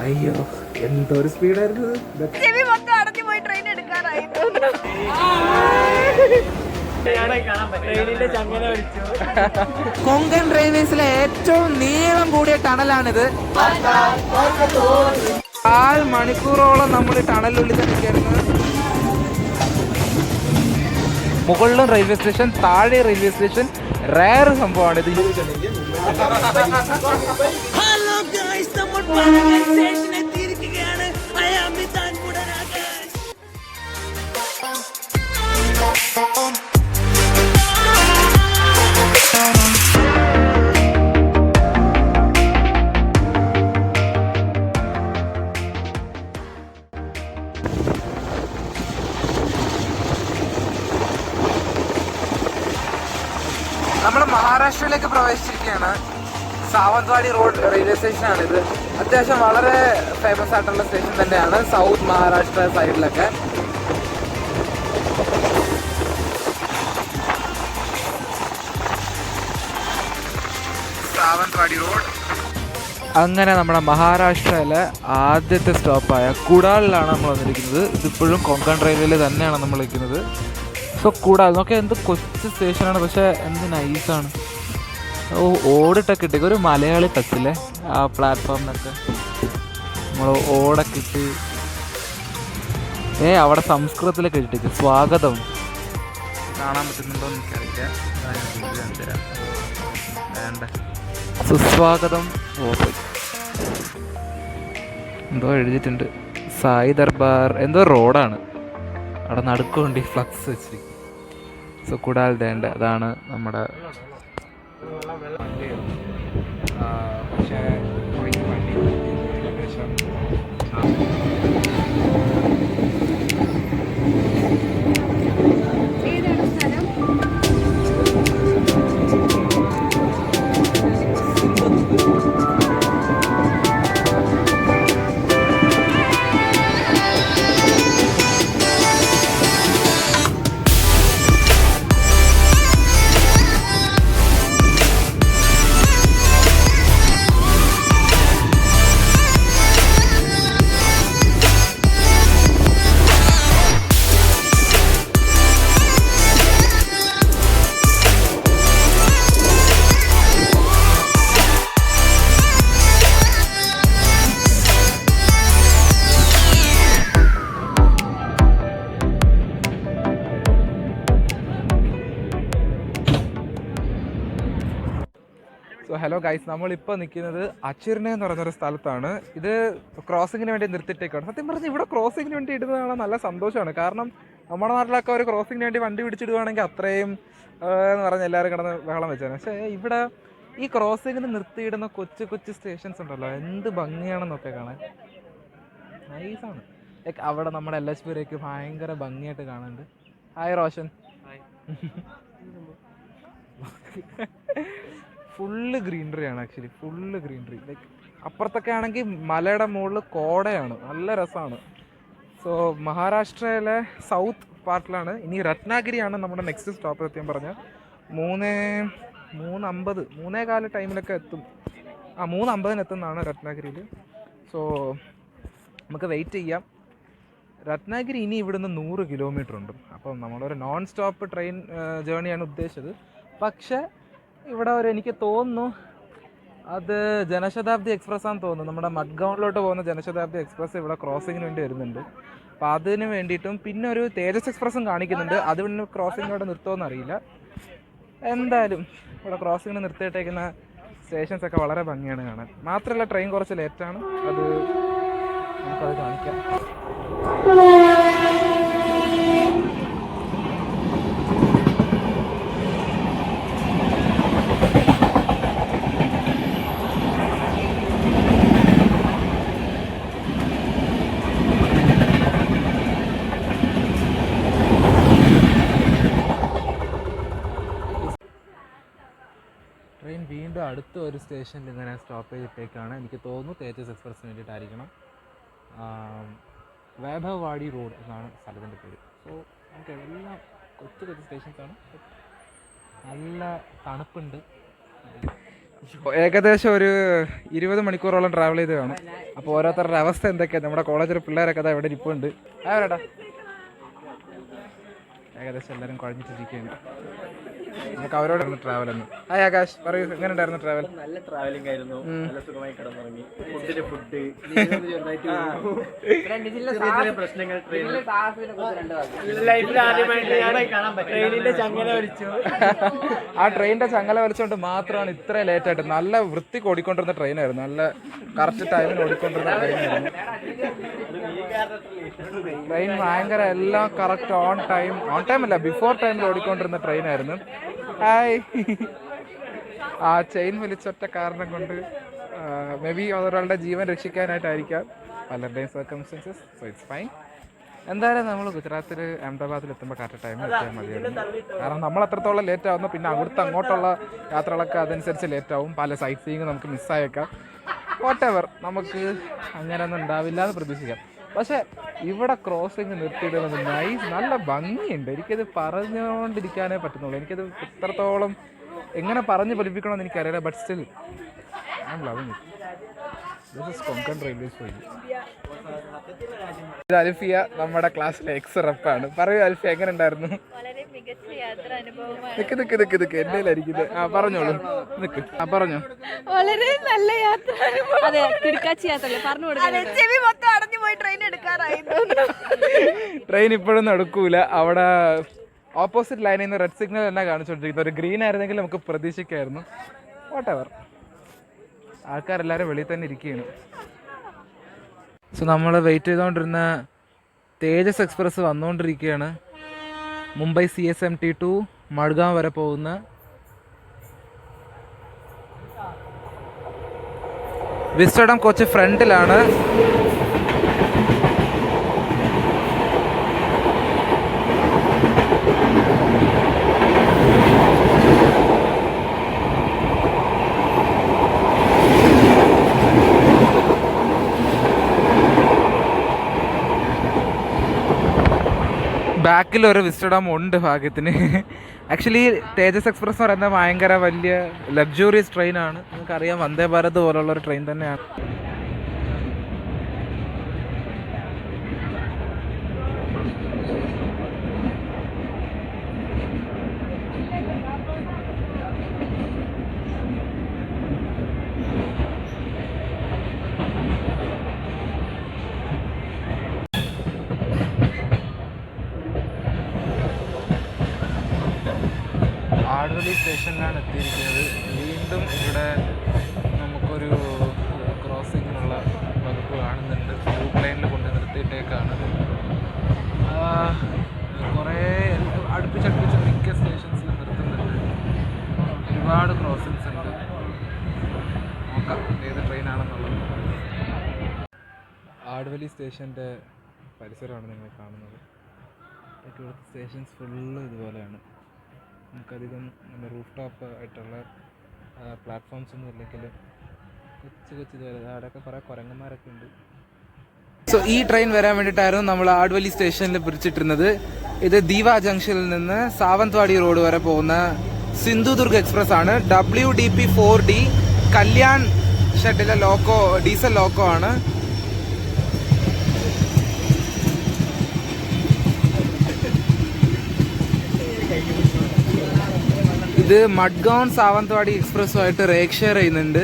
അയ്യോ എന്തൊരു സ്പീഡായിരുന്നു. കൊങ്കൺ റെയിൽവേസിലെ ഏറ്റവും നീളം കൂടിയ ടണലാണിത്. 4 മണിക്കൂറോളം നമ്മൾ ടണലിനുള്ളിൽ തന്നെ കയറുന്നത്. മുകളിലും റെയിൽവേ സ്റ്റേഷൻ, താഴെ റെയിൽവേ സ്റ്റേഷൻ. റയർ സംഭവമാണ് ഇത്. നമ്മൾ മഹാരാഷ്ട്രയിലേക്ക് പ്രവേശിച്ചിരിക്കുകയാണ്. Sawantwadi road railway സ്റ്റേഷനാണിത്. അത്യാവശ്യം വളരെ ഫേമസ് ആയിട്ടുള്ള സ്റ്റേഷൻ തന്നെയാണ് സൗത്ത് മഹാരാഷ്ട്ര സൈഡിലൊക്കെ. സാവന്ത്വാടി റോഡ്. അങ്ങനെ നമ്മുടെ മഹാരാഷ്ട്രയിലെ ആദ്യത്തെ സ്റ്റോപ്പായ കുഡാളിലാണ് നമ്മൾ വന്നിരിക്കുന്നത്. ഇതിപ്പോഴും കൊങ്കൺ റെയിൽവേയിൽ തന്നെയാണ് നമ്മൾ നിൽക്കുന്നത്. സോ കൂടാതെ നോക്കിയാൽ എന്ത് കൊച്ചു സ്റ്റേഷനാണ്, പക്ഷേ എന്ത് നൈസാണ്. ഓടിട്ടൊക്കെ ഇട്ടേക്ക് ഒരു മലയാളി ടച്ചില്ലേ ആ പ്ലാറ്റ്ഫോമിനൊക്കെ. നമ്മൾ ഓടൊക്കെ ഇട്ട് അവിടെ സംസ്കൃതത്തിലൊക്കെ ഇട്ടേക്ക് സ്വാഗതം. കാണാൻ പറ്റുന്നുണ്ടോ എന്ന് എനിക്കറിയില്ല. വേണ്ട സുസ്വാഗതം. എന്തോ എഴുതിയിട്ടുണ്ട് സായി ദർബാർ. എന്തോ റോഡാണ് അവിടെ നടുക്കുകൊണ്ട് ഈ ഫ്ലക്സ് വെച്ചിരിക്കും. സോ കുഡാൽ ദേണ്ട അതാണ് നമ്മുടെ ഹലോ ഗൈസ്, നമ്മളിപ്പോൾ നിൽക്കുന്നത് അച്ചിർനെ എന്ന് പറയുന്നൊരു സ്ഥലത്താണ്. ഇത് ക്രോസിങ്ങിന് വേണ്ടി നിർത്തിയിട്ടേക്കാണ്. സത്യം പറഞ്ഞാൽ ഇവിടെ ക്രോസിങ്ങിന് വേണ്ടി ഇടുന്നതാണ് നല്ല സന്തോഷമാണ്. കാരണം നമ്മുടെ നാട്ടിലൊക്കെ ഒരു ക്രോസിങ്ങിന് വേണ്ടി വണ്ടി പിടിച്ചിടുകയാണെങ്കിൽ അത്രയും എന്ന് പറഞ്ഞാൽ എല്ലാവരും കിടന്ന് ബഹളം വെച്ചാണ്. പക്ഷേ ഇവിടെ ഈ ക്രോസിങ്ങിന് നിർത്തിയിടുന്ന കൊച്ചു കൊച്ചു സ്റ്റേഷൻസ് ഉണ്ടല്ലോ, എന്ത് ഭംഗിയാണെന്നൊക്കെ കാണാൻ. നൈസാണ്. ലൈക്ക് അവിടെ നമ്മുടെ LHP ഭയങ്കര ഭംഗിയായിട്ട് കാണുന്നുണ്ട്. ഹായ് റോഷൻ. ഫുള്ള് ഗ്രീനറി ആണ് ആക്ച്വലി, ഫുള്ള് ഗ്രീനറി. ലൈക്ക് അപ്പുറത്തൊക്കെ ആണെങ്കിൽ മലയുടെ മുകളിൽ കോടയാണ്, നല്ല രസമാണ്. സോ മഹാരാഷ്ട്രയിലെ സൗത്ത് പാർട്ടിലാണ്. ഇനി രത്നാഗിരിയാണ് നമ്മുടെ നെക്സ്റ്റ് സ്റ്റോപ്പ്. സത്യം പറഞ്ഞാൽ 3:50 ടൈമിലൊക്കെ എത്തും. 3:50 എത്തുന്നതാണ് രത്നാഗിരിയിൽ. സോ നമുക്ക് വെയിറ്റ് ചെയ്യാം. രത്നാഗിരി ഇനി ഇവിടുന്ന് 100 കിലോമീറ്റർ ഉണ്ട്. അപ്പം നമ്മളൊരു നോൺ സ്റ്റോപ്പ് ട്രെയിൻ ജേണിയാണ് ഉദ്ദേശിച്ചത്. പക്ഷേ ഇവിടെ എനിക്ക് തോന്നുന്നു അത് ജനശതാബ്ദി എക്സ്പ്രസ് ആണെന്ന് തോന്നുന്നു. നമ്മുടെ മഡ്ഗൗണിലോട്ട് പോകുന്ന ജനശതാബ്ദി എക്സ്പ്രസ് ഇവിടെ ക്രോസിങ്ങിന് വേണ്ടി വരുന്നുണ്ട്. അപ്പോൾ അതിന് വേണ്ടിയിട്ടും പിന്നെ ഒരു തേജസ് എക്സ്പ്രസ്സും കാണിക്കുന്നുണ്ട്. അത് പിന്നെ ക്രോസിങ്ങിനോട് നിർത്തുമെന്ന് അറിയില്ല. എന്തായാലും ഇവിടെ ക്രോസിങ്ങിന് നിർത്തിയിട്ടേക്കുന്ന സ്റ്റേഷൻസൊക്കെ വളരെ ഭംഗിയാണ് കാണാൻ. മാത്രമല്ല ട്രെയിൻ കുറച്ച് ലേറ്റാണ്. നമുക്കത് കാണിക്കാം. ട്രെയിൻ വീണ്ടും അടുത്ത ഒരു സ്റ്റേഷനിൽ ഇങ്ങനെ സ്റ്റോപ്പ് ചെയ്തിട്ടേക്കാണ്. എനിക്ക് തോന്നുന്നു തേജസ് എക്സ്പ്രസ്സിന് വേണ്ടിയിട്ടായിരിക്കണം. വൈഭവ്വാടി റോഡ് എന്നാണ് സ്ഥലത്തിൻ്റെ പേര്. സോ നമുക്ക് എല്ലാം കൊച്ചു കൊച്ചു സ്റ്റേഷൻസാണ്. നല്ല തണുപ്പുണ്ട്. ഏകദേശം ഒരു 20 മണിക്കൂറോളം ട്രാവൽ ചെയ്ത് കാണും. അപ്പോൾ ഓരോരുത്തരുടെ അവസ്ഥ എന്തൊക്കെയാണ്, നമ്മുടെ കോളേജിലെ പിള്ളേരൊക്കെ അതാ ഇവിടെ ഇരിപ്പുണ്ട്. ആരാടാ ഏകദേശം എല്ലാവരും കുഴഞ്ഞിട്ടിരിക്കുകയാണ്. നമുക്ക് അവരോടായിരുന്നു ട്രാവൽ എന്ന്. ഹായ് ആകാശ്, പറയൂ, എങ്ങനെ ഉണ്ടായിരുന്നു ട്രാവൽ? നല്ല ട്രാവലിംഗ് ആയിരുന്നു, നല്ല സുഖമായി കിടന്നുറങ്ങി. ഫുഡിന്റെ ഫുഡ് പ്രശ്നങ്ങൾ ലൈഫിൽ ആദ്യമായിട്ട് ട്രെയിനിന്റെ ചങ്ങല വലിച്ചു. ആ ട്രെയിനിന്റെ ചങ്ങല വലിച്ചുകൊണ്ട് മാത്രമാണ് ഇത്ര ലേറ്റ് ആയിട്ട്. നല്ല വൃത്തിക്ക് ഓടിക്കൊണ്ടിരുന്ന ട്രെയിനായിരുന്നു, നല്ല കറക്റ്റ് ടൈമിന് ഓടിക്കൊണ്ടിരുന്ന ട്രെയിനായിരുന്നു. ട്രെയിൻ ഭയങ്കര എല്ലാം കറക്റ്റ് ഓൺ ടൈം അല്ല, ബിഫോർ ടൈമിൽ ഓടിക്കൊണ്ടിരുന്ന ട്രെയിനായിരുന്നു. ഹായ്. ആ ചെയിൻ വലിച്ചൊറ്റ കാരണം കൊണ്ട് മേ ബി ഒരാളുടെ ജീവൻ രക്ഷിക്കാനായിട്ടായിരിക്കാം, പലരുടെയും സർക്കംസ്റ്റൻസസ്. So it's fine. എന്തായാലും നമ്മൾ ഗുജറാത്തിൽ അഹമ്മദാബാദിൽ എത്തുമ്പോൾ കറക്റ്റ് ടൈമിൽ എത്തിയാൽ മതിയായിരുന്നു. കാരണം നമ്മൾ അത്രത്തോളം ലേറ്റ് ആവുന്നു, പിന്നെ അവിടുത്തെ അങ്ങോട്ടുള്ള യാത്രകളൊക്കെ അതനുസരിച്ച് ലേറ്റ് ആവും. പല സൈറ്റ് സീയിങ് നമുക്ക് മിസ്സായേക്കാം. വാട്ട് എവർ, നമുക്ക് അങ്ങനെയൊന്നും ഉണ്ടാവില്ല എന്ന് പ്രതീക്ഷിക്കാം. പക്ഷേ ഇവിടെ ക്രോസിങ് നിർത്തിയിടുന്നത് നൈസ്, നല്ല ഭംഗിയുണ്ട്. എനിക്കത് പറഞ്ഞുകൊണ്ടിരിക്കാനേ പറ്റുന്നുള്ളൂ. എനിക്കത് ഇത്രത്തോളം എങ്ങനെ പറഞ്ഞ് ഫലിപ്പിക്കണമെന്ന് എനിക്കറിയില്ല. But still I am loving it. This is Konkan railway station. ഇത് അൽഫിയ, നമ്മുടെ ക്ലാസ്സിലെ എക്സ് റെപ്പാണ്. പറയൂ അൽഫിയ, എങ്ങനെ ഉണ്ടായിരുന്നു? നിക്ക് എന്തേലായിരിക്കും. പറഞ്ഞോളൂ, നിക്ക്. പറഞ്ഞോ. വളരെ നല്ല യാത്ര. അതെ, കിടക്കാച്ചി യാത്ര പറഞ്ഞു ട്രെയിൻ ഇപ്പോഴൊന്നും എടുക്കൂല. അവിടെ ഓപ്പോസിറ്റ് ലൈനിൽ നിന്ന് റെഡ് സിഗ്നൽ തന്നെ കാണിച്ചുകൊണ്ടിരിക്കുന്നത്. ഒരു ഗ്രീൻ ആയിരുന്നെങ്കിൽ നമുക്ക് പ്രതീക്ഷിക്കായിരുന്നു. വാട്ട് എവർ, ആൾക്കാരെല്ലാവരും വെളിയിൽ തന്നെ ഇരിക്കുകയാണ്. സോ നമ്മൾ വെയിറ്റ് ചെയ്തുകൊണ്ടിരുന്ന തേജസ് എക്സ്പ്രസ് വന്നുകൊണ്ടിരിക്കുകയാണ്. മുംബൈ CSMT ടു മഡ്ഗാവ് വരെ പോകുന്ന. വിസ്റ്റഡം കോച്ച് ഫ്രണ്ടിലാണ്. ബാക്കിൽ ഒരു വിസ്റ്റഡം ഉണ്ട് ഭാഗ്യത്തിന്. ആക്ച്വലി തേജസ് എക്സ്പ്രസ് എന്ന് പറയുന്നത് ഭയങ്കര വലിയ ലക്ഷൂറിയസ് ട്രെയിനാണ്. നിങ്ങൾക്കറിയാം, വന്ദേ ഭാരത് പോലുള്ള ഒരു ട്രെയിൻ തന്നെയാണ്. ആഡ്വലി സ്റ്റേഷനിലാണ് എത്തിയിരിക്കുന്നത്. വീണ്ടും ഇവിടെ നമുക്കൊരു ക്രോസിങ്ങിനുള്ള വകുപ്പ് കാണുന്നുണ്ട്. ഗ്രൂപ്പ് ലൈനിൽ കൊണ്ട് നിർത്തിയിട്ടേക്കാണ്. കുറേ അടുപ്പിച്ചടുപ്പിച്ച് മിക്ക സ്റ്റേഷൻസിലും നിർത്തുന്നുണ്ട്. ഒരുപാട് ക്രോസിങ്സ് ഉണ്ട്. നോക്കാം ഏത് ട്രെയിനാണെന്നുള്ളത്. ആഡ്വലി സ്റ്റേഷൻ്റെ പരിസരമാണ് നിങ്ങൾ കാണുന്നത്. ഇവിടുത്തെ സ്റ്റേഷൻസ് ഫുള്ള് ഇതുപോലെയാണ്. നമുക്കധികം റൂഫ് ടോപ്പ് ആയിട്ടുള്ള പ്ലാറ്റ്ഫോംസ് ഒന്നും ഇല്ലെങ്കിൽ കൊച്ചു ഇതുപോലെ അവിടെയൊക്കെ കുറേ കുരങ്ങന്മാരൊക്കെ ഉണ്ട്. സോ ഈ ട്രെയിൻ വരാൻ വേണ്ടിയിട്ടായിരുന്നു നമ്മൾ ആഡ്വലി സ്റ്റേഷനിൽ പിടിച്ചിട്ടിരുന്നത്. ഇത് ദീവ ജംഗ്ഷനിൽ നിന്ന് സാവന്ത്വാടി റോഡ് വരെ പോകുന്ന സിന്ധുദുർഗ് എക്സ്പ്രസ് ആണ്. WDP 4D കല്യാൺ ഷെഡിലെ ലോക്കോ, ഡീസൽ ലോക്കോ ആണ്. ഇത് മഡ്ഗാവ് സാവന്ത്വാടി എക്സ്പ്രസ്സുമായിട്ട് റേക്ക് ഷെയർ ചെയ്യുന്നുണ്ട്.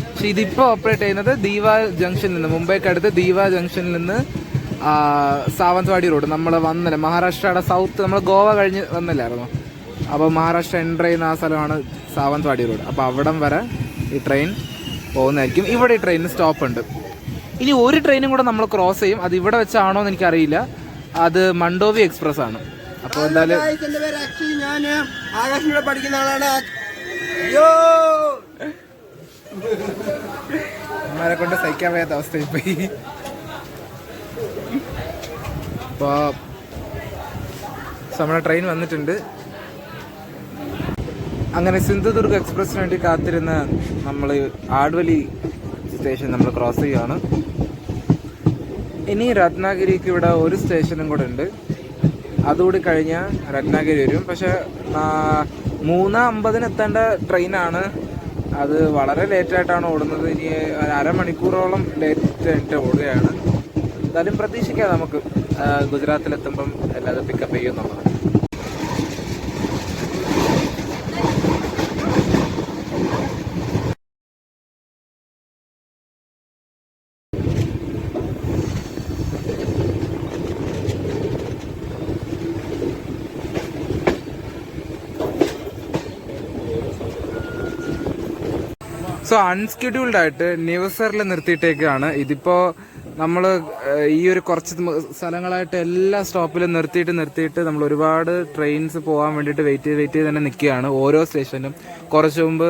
പക്ഷെ ഇതിപ്പോൾ ഓപ്പറേറ്റ് ചെയ്യുന്നത് ദീവ ജംഗ്ഷനിൽ നിന്ന്, മുംബൈക്കടുത്ത് ദീവ ജംഗ്ഷനിൽ നിന്ന് സാവന്ത്വാടി റോഡ്. നമ്മൾ വന്നില്ല, മഹാരാഷ്ട്രയുടെ സൗത്ത്, നമ്മൾ ഗോവ കഴിഞ്ഞ് വന്നില്ലായിരുന്നു. അപ്പോൾ മഹാരാഷ്ട്ര എൻ്റർ ചെയ്യുന്ന ആ സ്ഥലമാണ് സാവന്ത്വാടി റോഡ്. അപ്പോൾ അവിടം വരെ ഈ ട്രെയിൻ പോകുന്നതായിരിക്കും. ഇവിടെ ഈ ട്രെയിനിന് സ്റ്റോപ്പ് ഉണ്ട്. ഇനി ഒരു ട്രെയിനും കൂടെ നമ്മൾ ക്രോസ് ചെയ്യും. അത് ഇവിടെ വെച്ചാണോ എന്ന് എനിക്കറിയില്ല. അത് മണ്ടോവി എക്സ്പ്രസ് ആണ്. അപ്പോൾ എന്തായാലും ഞാൻ ആകാശിലൂടെ പഠിക്കുന്ന ആളാണ്. അമ്മമാരെ കൊണ്ട് സഹിക്കാൻ വയ്യാത്ത അവസ്ഥയിൽ പോയി. അപ്പോൾ നമ്മുടെ ട്രെയിൻ വന്നിട്ടുണ്ട്. അങ്ങനെ സിന്ധുദുർഗ് എക്സ്പ്രസിന് വേണ്ടി കാത്തിരുന്ന നമ്മൾ ആഡ്വലി സ്റ്റേഷൻ നമ്മൾ ക്രോസ് ചെയ്യുകയാണ്. ഇനി രത്നാഗിരിക്ക് ഇവിടെ ഒരു സ്റ്റേഷനും കൂടെ ഉണ്ട്. അതുകൂടി കഴിഞ്ഞാൽ രത്നാഗിരി വരും. പക്ഷേ 3:50 എത്തേണ്ട ട്രെയിനാണ് അത് വളരെ ലേറ്റായിട്ടാണ് ഓടുന്നത്. ഇനി അരമണിക്കൂറോളം ലേറ്റ് ആയിട്ട് ഓടുകയാണ്. എന്തായാലും പ്രതീക്ഷിക്കാം നമുക്ക് ഗുജറാത്തിലെത്തുമ്പം എല്ലാതും പിക്കപ്പ് ചെയ്യുന്നുള്ളത്. സോ അൺസ്കെഡ്യൂൾഡ് ആയിട്ട് ന്യൂസറിൽ നിർത്തിയിട്ടേക്കാണ്. ഇതിപ്പോൾ നമ്മൾ ഈ ഒരു കുറച്ച് സ്ഥലങ്ങളായിട്ട് എല്ലാ സ്റ്റോപ്പിലും നിർത്തിയിട്ട് നമ്മൾ ഒരുപാട് ട്രെയിൻസ് പോകാൻ വേണ്ടിയിട്ട് വെയിറ്റ് ചെയ്ത് തന്നെ നിൽക്കുകയാണ് ഓരോ സ്റ്റേഷനും. കുറച്ച് മുമ്പ്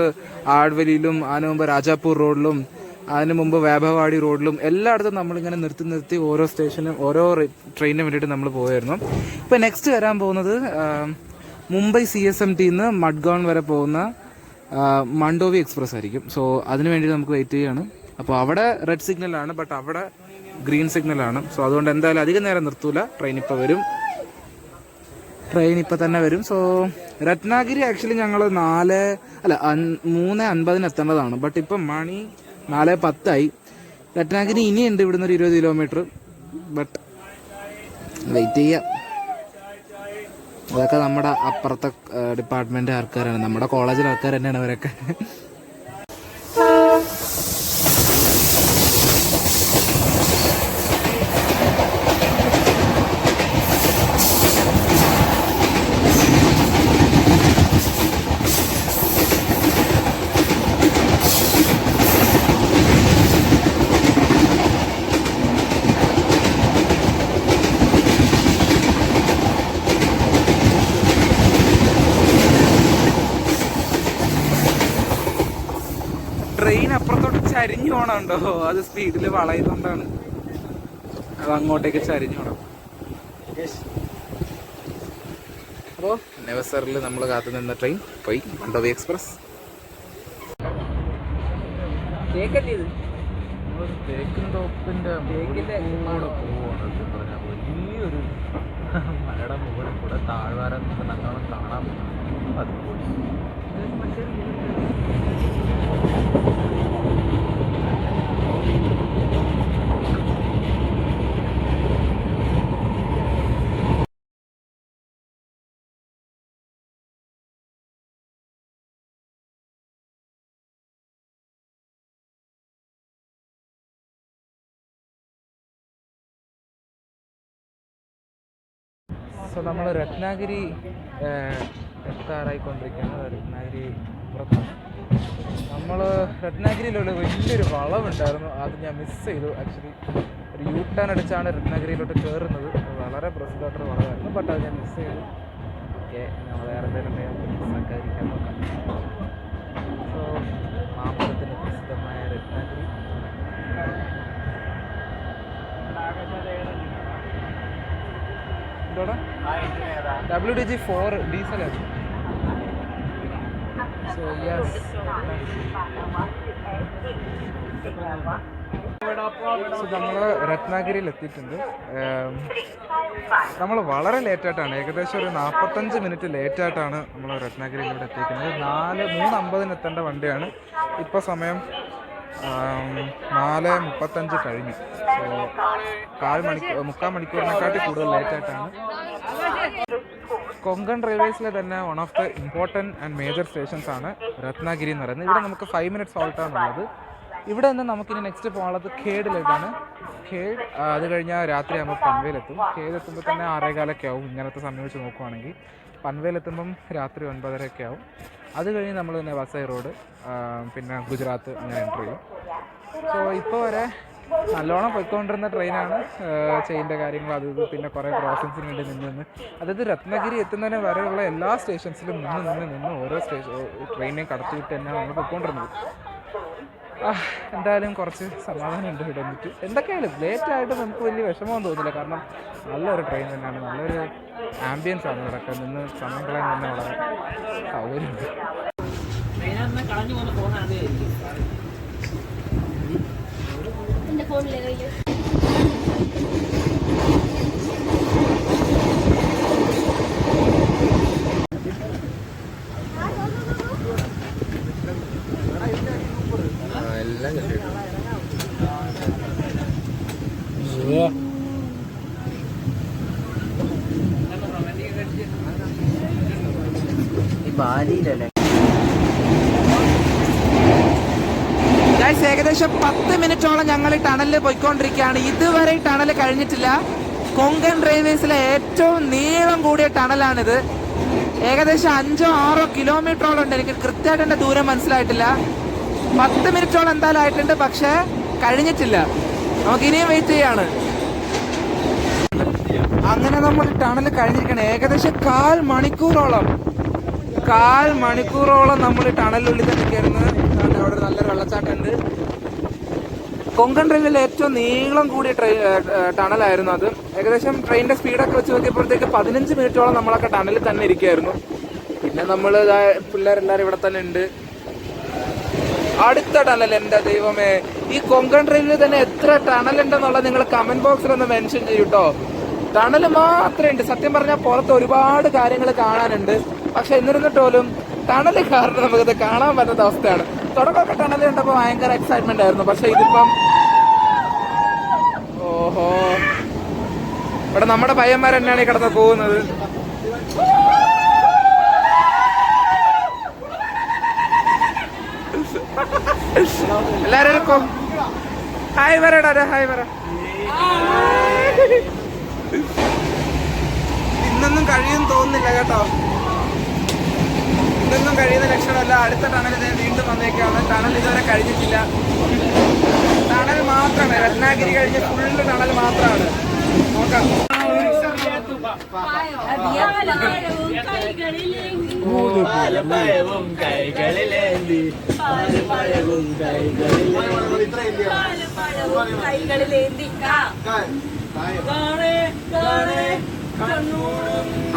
ആഡ്വലിയിലും അതിന് മുമ്പ് രാജാപൂർ റോഡിലും അതിന് മുമ്പ് വൈഭവവാടി റോഡിലും എല്ലായിടത്തും നമ്മളിങ്ങനെ നിർത്തി ഓരോ സ്റ്റേഷനും ഓരോ ട്രെയിനിനും വേണ്ടിയിട്ട് നമ്മൾ പോയായിരുന്നു. ഇപ്പോൾ നെക്സ്റ്റ് വരാൻ പോകുന്നത് മുംബൈ CSMTന്ന് മഡ്ഗോൺ വരെ പോകുന്ന മണ്ടോവി എക്സ്പ്രസ് ആയിരിക്കും. സോ അതിന് വേണ്ടി നമുക്ക് വെയിറ്റ് ചെയ്യുകയാണ്. അപ്പോൾ അവിടെ റെഡ് സിഗ്നലാണ്, ബട്ട് അവിടെ ഗ്രീൻ സിഗ്നലാണ്. സോ അതുകൊണ്ട് എന്തായാലും അധികം നേരം നിർത്തൂല. ട്രെയിൻ ഇപ്പോൾ തന്നെ വരും. സോ രത്നാഗിരി ആക്ച്വലി ഞങ്ങൾ 3:50 എത്തേണ്ടതാണ്. ബട്ട് ഇപ്പം മണി 4:10 രത്നാഗിരി ഇനിയുണ്ട് ഇവിടുന്ന് ഒരു 20 കിലോമീറ്റർ. ബട്ട് വെയിറ്റ് ചെയ്യാം. അതൊക്കെ നമ്മുടെ അപ്പുറത്തെ ഡിപ്പാർട്ട്മെന്റ് ആൾക്കാരാണ്, നമ്മുടെ കോളേജിലെ ആൾക്കാർ തന്നെയാണ് അവരൊക്കെ. ട്രെയിൻ അപ്പുറത്തോട്ട് ചരിഞ്ഞു പോണുണ്ടോ? അത് സ്പീഡിൽ വളയുന്നുണ്ടാണ്. അത് അങ്ങോട്ടേക്ക് ചരിഞ്ഞു പോണം. അപ്പോൾ നെവസറിൽ നമ്മൾ കാത്തു നിന്ന ട്രെയിൻ പോയി, മണ്ടോവി എക്സ്പ്രസ്. തേക്കിൻ തോപ്പിന്റെ വലിയൊരു മലയുടെ മുകളിൽ കൂടെ താഴ്വാരം നല്ലോണം കാണാൻ പറ്റും. അത് സോ നമ്മൾ രത്നാഗിരി എത്താറായിക്കൊണ്ടിരിക്കുകയാണ്. രത്നാഗിരി പുറത്താണ്. നമ്മൾ രത്നാഗിരിയിലുള്ള വലിയൊരു വളവുണ്ടായിരുന്നു, അത് ഞാൻ മിസ് ചെയ്തു. ആക്ച്വലി ഒരു U-ടേൺ അടിച്ചാണ് രത്നാഗിരിയിലോട്ട് കയറുന്നത്. വളരെ പ്രസിദ്ധമായിട്ടൊരു വളവായിരുന്നു, ബട്ട് അത് ഞാൻ മിസ് ചെയ്തു. ഓക്കെ, നമ്മൾ വേറെ എന്തെങ്കിലും മിസ്സാക്കാതിരിക്കാൻ നോക്കാം. സോ മാമ്പഴത്തിന് പ്രസിദ്ധമായ രത്നാഗിരി. എന്തോടാ WDG4 ഡീസലാണ്. സോ യെസ്, നമ്മൾ രത്നാഗിരിയിൽ എത്തിയിട്ടുണ്ട്. നമ്മൾ വളരെ ലേറ്റായിട്ടാണ്, ഏകദേശം ഒരു 45 മിനിറ്റ് ലേറ്റായിട്ടാണ് നമ്മൾ രത്നാഗിരിയിലൂടെ എത്തിക്കുന്നത്. 3:50 എത്തേണ്ട വണ്ടിയാണ്. ഇപ്പോൾ സമയം 4:35 കഴിഞ്ഞു. സോ 3/4 മണിക്കൂറിനെക്കാട്ടി കൂടുതൽ ലേറ്റായിട്ടാണ്. കൊങ്കൺ റെയിൽവേസിലെ തന്നെ one of the important and major stations ആണ് രത്നാഗിരി എന്ന് പറയുന്നത്. ഇവിടെ നമുക്ക് 5 മിനിറ്റ്സ് ഹോൾട്ടാണുള്ളത്. ഇവിടെ നിന്ന് നമുക്കിനി നെക്സ്റ്റ് പോകാനുള്ളത് ഖേഡിലേക്കാണ്. ഖേഡ് അത് കഴിഞ്ഞാൽ രാത്രി ആകുമ്പോൾ പൻവേലെത്തും. ഖേഡ് എത്തുമ്പോൾ തന്നെ 6:15 ആവും. ഇങ്ങനത്തെ സമയം വെച്ച് നോക്കുവാണെങ്കിൽ പൻവേലെത്തുമ്പം രാത്രി 9:30 ആവും. അത് കഴിഞ്ഞ് നമ്മൾ പിന്നെ വസൈ റോഡ്, പിന്നെ ഗുജറാത്ത് അങ്ങനെ എൻ്റർ ചെയ്യും. സോ ഇപ്പോൾ വരെ നല്ലോണം പോയിക്കൊണ്ടിരുന്ന ട്രെയിനാണ്. ചെയിൻ്റെ കാര്യങ്ങൾ അത് ഇത് പിന്നെ കുറേ ക്രോസിങ്സിന് വേണ്ടി നിന്ന് അതായത് രത്നഗിരി എത്തുന്നതിന് വരെയുള്ള എല്ലാ സ്റ്റേഷൻസിലും നിന്ന് ഓരോ ട്രെയിനെയും കടത്തിവിട്ട് തന്നെയാണ് നമ്മൾ പോയിക്കൊണ്ടിരുന്നത്. എന്തായാലും കുറച്ച് സമാധാനമുണ്ട് ഇവിടെ വന്നിട്ട്. എന്തൊക്കെയായാലും ലേറ്റായിട്ട് നമുക്ക് വലിയ വിഷമമൊന്നും തോന്നില്ല, കാരണം നല്ലൊരു ട്രെയിൻ തന്നെയാണ്, നല്ലൊരു ആംബിയൻസ് ആണ് ഇവിടെയൊക്കെ നിന്ന് സമയം കളയാൻ തന്നെ വളരെ സൗകര്യമുണ്ട്. ഏകദേശം 10 മിനിറ്റോളം ഞങ്ങൾ ഈ ടണലിൽ പോയിക്കൊണ്ടിരിക്കുകയാണ്. ഇതുവരെ ഈ ടണൽ കഴിഞ്ഞിട്ടില്ല. കൊങ്കൺ റെയിൽവേസിലെ ഏറ്റവും നീളം കൂടിയ ടണലാണിത്. ഏകദേശം 5-6 കിലോമീറ്ററോളം ഉണ്ട്. എനിക്ക് കൃത്യമായിട്ട് എൻ്റെ ദൂരം മനസ്സിലായിട്ടില്ല. 10 മിനിറ്റോളം എന്തായാലും ആയിട്ടുണ്ട്, പക്ഷേ കഴിഞ്ഞിട്ടില്ല. നമുക്ക് ഇനിയും വെയിറ്റ് ചെയ്യാണ്. അങ്ങനെ നമ്മൾ ടണൽ കഴിഞ്ഞിരിക്കണം. ഏകദേശം 1/4 മണിക്കൂറോളം നമ്മൾ ടണലിനുള്ളിൽ തന്നെ കയറുന്നത്. അവിടെ നല്ലൊരു വെള്ളച്ചാട്ടം ഉണ്ട്. കൊങ്കൺ റെയിൽവേയിലെ ഏറ്റവും നീളം കൂടിയ ടണലായിരുന്നു അത്. ഏകദേശം ട്രെയിനിന്റെ സ്പീഡൊക്കെ വെച്ച് നോക്കിയപ്പോഴത്തേക്ക് 15 മിനിറ്റോളം നമ്മളൊക്കെ ടണലിൽ തന്നെ ഇരിക്കുകയായിരുന്നു. പിന്നെ നമ്മൾ പിള്ളേരെല്ലാവരും ഇവിടെ തന്നെ ഉണ്ട്. അടുത്ത ടണൽ, എൻ്റെ ദൈവമേ, ഈ കൊങ്കൺ റെയിൽവേ തന്നെ എത്ര ടണൽ ഉണ്ടെന്നുള്ളത് നിങ്ങൾ കമന്റ് ബോക്സിൽ ഒന്ന് മെൻഷൻ ചെയ്യൂട്ടോ. ടണൽ മാത്രമേ ഉണ്ട്. സത്യം പറഞ്ഞാൽ പുറത്ത് ഒരുപാട് കാര്യങ്ങൾ കാണാനുണ്ട്. പക്ഷെ എന്നിരുന്നിട്ട് പോലും ടണൽ കാരണം നമുക്കത് കാണാൻ പറ്റാത്ത അവസ്ഥയാണ്. തുടക്കമൊക്കെ ടണൽ കണ്ടപ്പോൾ ഭയങ്കര എക്സൈറ്റ്മെന്റ് ആയിരുന്നു. പക്ഷെ ഇതിപ്പം ഓഹോ, ഇവിടെ നമ്മുടെ പയ്യന്മാർ തന്നെയാണ് ഈ കിടന്ന് പോകുന്നത്. എല്ലാരും ഹായ് വരടാ, ഹായ് വര. ഇന്നൊന്നും കഴിയും തോന്നുന്നില്ല കേട്ടോ. ഇതൊന്നും കഴിയുന്ന ലക്ഷണമല്ല. അടുത്ത ടണൽ വീണ്ടും വന്നേക്കാണ്. ടണൽ ഇതുവരെ കഴിഞ്ഞിട്ടില്ല. ടണൽ മാത്രമാണ്, രത്നാഗിരി കഴിഞ്ഞ് ഫുള്ള് ടണൽ മാത്രമാണ്. നോക്കാം.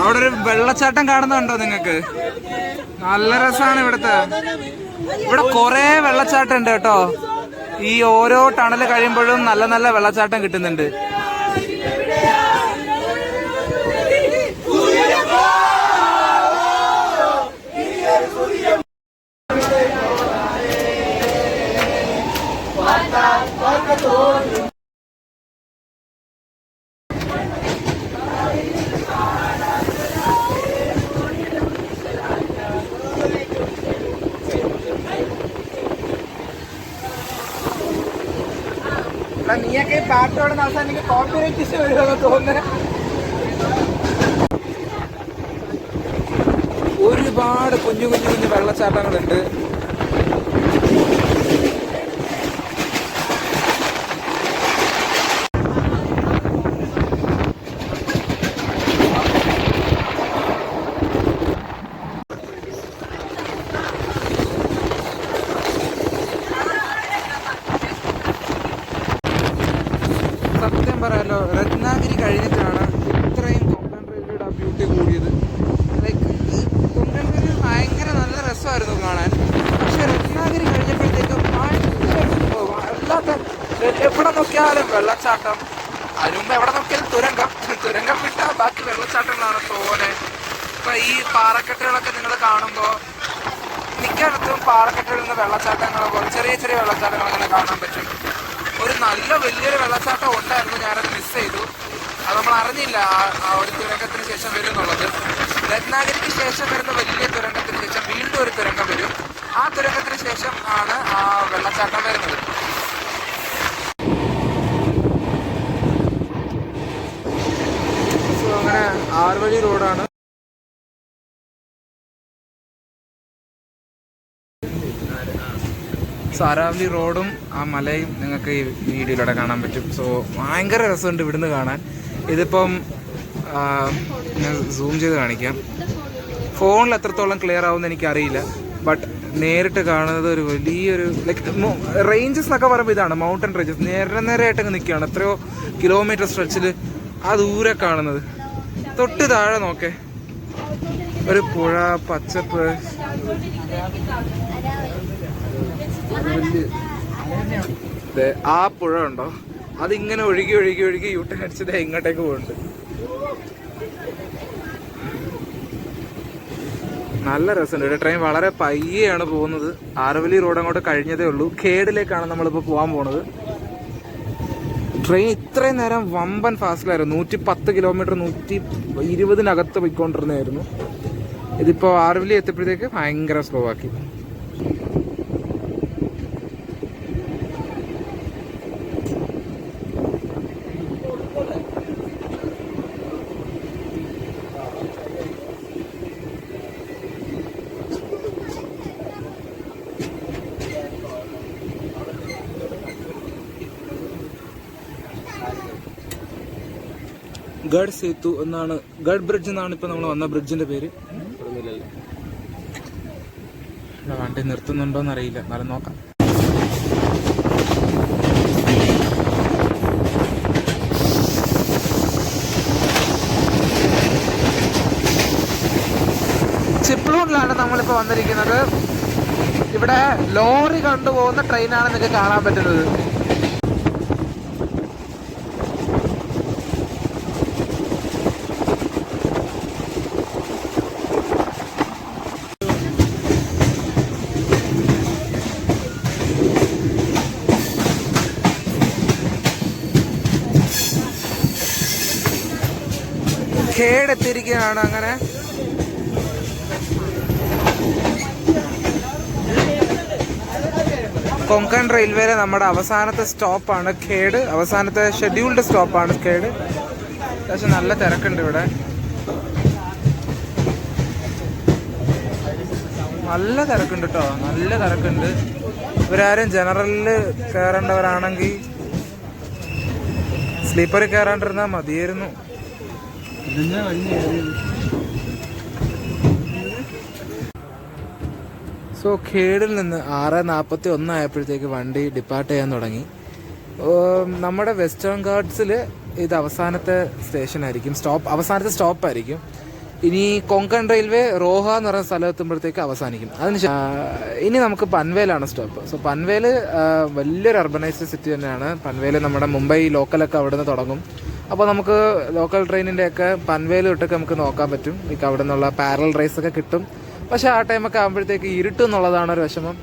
അവിടെ ഒരു വെള്ളച്ചാട്ടം കാണുന്നുണ്ടോ നിങ്ങൾക്ക്? നല്ല രസമാണ് ഇവിടുത്തെ. ഇവിടെ കൊറേ വെള്ളച്ചാട്ടം ഉണ്ട് കേട്ടോ. ഈ ഓരോ ടണൽ കഴിയുമ്പോഴും നല്ല നല്ല വെള്ളച്ചാട്ടം കിട്ടുന്നുണ്ട്. നീയൊക്കെ ഈ പാട്ടോടെ അവസാനം എനിക്ക് കോപ്പിറൈറ്റ് ഇഷ്യൂ വരുമെന്ന് തോന്നുന്നത്. ഒരുപാട് കുഞ്ഞു വെള്ളച്ചാട്ടങ്ങളുണ്ട്. സത്യം പറയാലോ, രത്നാഗിരി കഴിഞ്ഞിട്ടാണ് ഇത്രയും കൊങ്കൺ റെയിൽവേയുടെ ബ്യൂട്ടി കൂടിയത്. ലൈക്ക് കൊങ്കൺ റെയിൽവേ ഭയങ്കര നല്ല രസമായിരുന്നു കാണാൻ. പക്ഷെ രത്നാഗിരി കഴിഞ്ഞപ്പോഴത്തേക്കും അല്ലാത്ത എവിടെ നോക്കിയാലും വെള്ളച്ചാട്ടം. അതിന് മുമ്പ് എവിടെ നോക്കിയാലും തുരങ്കം വിട്ടാൽ ബാക്കി വെള്ളച്ചാട്ടങ്ങളാണ് തോനെ. ഇപ്പൊ ഈ പാറക്കെട്ടുകളൊക്കെ നിങ്ങൾ കാണുമ്പോൾ മിക്കയിടത്തും പാറക്കെട്ടുകളിൽ നിന്ന് വെള്ളച്ചാട്ടങ്ങളോ പോലെ ചെറിയ വെള്ളച്ചാട്ടങ്ങൾ അങ്ങനെ കാണാൻ പറ്റും. ഒരു നല്ല വലിയൊരു വെള്ളച്ചാട്ടം ഉണ്ടായിരുന്നു, ഞാനത് മിസ് ചെയ്തു. അത് നമ്മൾ അറിഞ്ഞില്ല ആ ഒരു തുരങ്കത്തിന് ശേഷം വരും എന്നുള്ളത്. രത്നാഗിരിക്ക് ശേഷം വരുന്ന വലിയ തുരങ്കത്തിന് ശേഷം വീണ്ടും ഒരു തുരങ്കം വരും. ആ തുരങ്കത്തിന് ശേഷം ആണ് ആ വെള്ളച്ചാട്ടം വരുന്നത്. സോ അങ്ങനെ 6 വഴി റോഡാണ്. സാരാവലി റോഡും ആ മലയും നിങ്ങൾക്ക് ഈ വീഡിയോയിലൂടെ കാണാൻ പറ്റും. സോ ഭയങ്കര രസമുണ്ട് ഇവിടുന്ന് കാണാൻ. ഇതിപ്പം ഞാൻ സൂം ചെയ്ത് കാണിക്കാം. ഫോണിൽ എത്രത്തോളം ക്ലിയർ ആവുമെന്ന് എനിക്കറിയില്ല. ബട്ട് നേരിട്ട് കാണുന്നത് ഒരു വലിയൊരു ലൈക്ക് റേഞ്ചസ് എന്നൊക്കെ പറയുമ്പോൾ ഇതാണ് മൗണ്ടൻ റേഞ്ചസ്. നേരെയായിട്ടങ്ങ് നിൽക്കുകയാണ്. എത്രയോ കിലോമീറ്റർ സ്ട്രെച്ചിൽ ആ ദൂരെ കാണുന്നത്. തൊട്ട് താഴെ നോക്കേ ഒരു പുഴ, പച്ചപ്പ്. ആ പുഴ ഉണ്ടോ, അതിങ്ങനെ ഒഴുകി യൂട്ടേൺ അടിച്ചത് ഇങ്ങോട്ടേക്ക് പോകുന്നുണ്ട്. നല്ല രസമുണ്ട്. ട്രെയിൻ വളരെ പയ്യെയാണ് പോകുന്നത്. ആരവലി റോഡ് അങ്ങോട്ട് കഴിഞ്ഞതേ ഉള്ളൂ. ഖേഡിലേക്കാണ് നമ്മളിപ്പോൾ പോകാൻ പോണത്. ട്രെയിൻ ഇത്രയും നേരം വമ്പൻ ഫാസ്റ്റിലായിരുന്നു. 110 കിലോമീറ്റർ 120 പോയിക്കൊണ്ടിരുന്നതായിരുന്നു. ഇതിപ്പോൾ ആർവിലി എത്തിയപ്പോഴത്തേക്ക് ഭയങ്കര സ്ലോ ആക്കി. ഗഡ് സേതു എന്നാണ്, ഗഡ് ബ്രിഡ്ജ് എന്നാണ് ഇപ്പൊ നമ്മൾ വന്ന ബ്രിഡ്ജിന്റെ പേര്. വണ്ടി നിർത്തുന്നുണ്ടോന്ന് അറിയില്ല, എന്നാലും നോക്കാം. ചിപ്ലൂണിലാണ് നമ്മളിപ്പോ വന്നിരിക്കുന്നത്. ഇവിടെ ലോറി കണ്ടുപോകുന്ന ട്രെയിനാണ് നിങ്ങൾക്ക് കാണാൻ പറ്റുന്നത്. ഖേഡ് എത്തിയിരിക്കുകയാണ്. അങ്ങനെ കൊങ്കൺ റെയിൽവേയിലെ നമ്മുടെ അവസാനത്തെ സ്റ്റോപ്പാണ് ഖേഡ്. അവസാനത്തെ ഷെഡ്യൂൾഡ് സ്റ്റോപ്പാണ് ഖേഡ്. പക്ഷെ നല്ല തിരക്കുണ്ട് ഇവിടെ, നല്ല തിരക്കുണ്ട് കേട്ടോ, നല്ല തിരക്കുണ്ട്. ഇവരാരും ജനറലിൽ കയറേണ്ടവരാണെങ്കിൽ സ്ലീപ്പറിൽ കയറാണ്ടിരുന്നാൽ മതിയായിരുന്നു. സോ ഖേഡിൽ നിന്ന് 6:41 ആയപ്പോഴത്തേക്ക് വണ്ടി ഡിപ്പാർട്ട് ചെയ്യാൻ തുടങ്ങി. നമ്മുടെ വെസ്റ്റേൺ ഗാർഡ്സിൽ ഇത് അവസാനത്തെ സ്റ്റേഷനായിരിക്കും, അവസാനത്തെ സ്റ്റോപ്പായിരിക്കും. ഇനി കൊങ്കൺ റെയിൽവേ റോഹ എന്ന് പറയുന്ന സ്ഥലം എത്തുമ്പോഴത്തേക്ക് അവസാനിക്കും. ഇനി നമുക്ക് പൻവേലാണ് സ്റ്റോപ്പ്. സോ പൻവേൽ വലിയൊരു അർബനൈസ്ഡ് സിറ്റി തന്നെയാണ്. പൻവേൽ നമ്മുടെ മുംബൈ ലോക്കലൊക്കെ അവിടെ നിന്ന് തുടങ്ങും. അപ്പോൾ നമുക്ക് ലോക്കൽ ട്രെയിനിൻ്റെയൊക്കെ പൻവേൽ തൊട്ടൊക്കെ നമുക്ക് നോക്കാൻ പറ്റും. ലൈക്ക് അവിടെ നിന്നുള്ള പാരലൽ റേസൊക്കെ കിട്ടും. പക്ഷേ ആ ടൈമൊക്കെ ആകുമ്പോഴത്തേക്ക് ഇരുട്ടും എന്നുള്ളതാണ് ഒരു വിഷമം.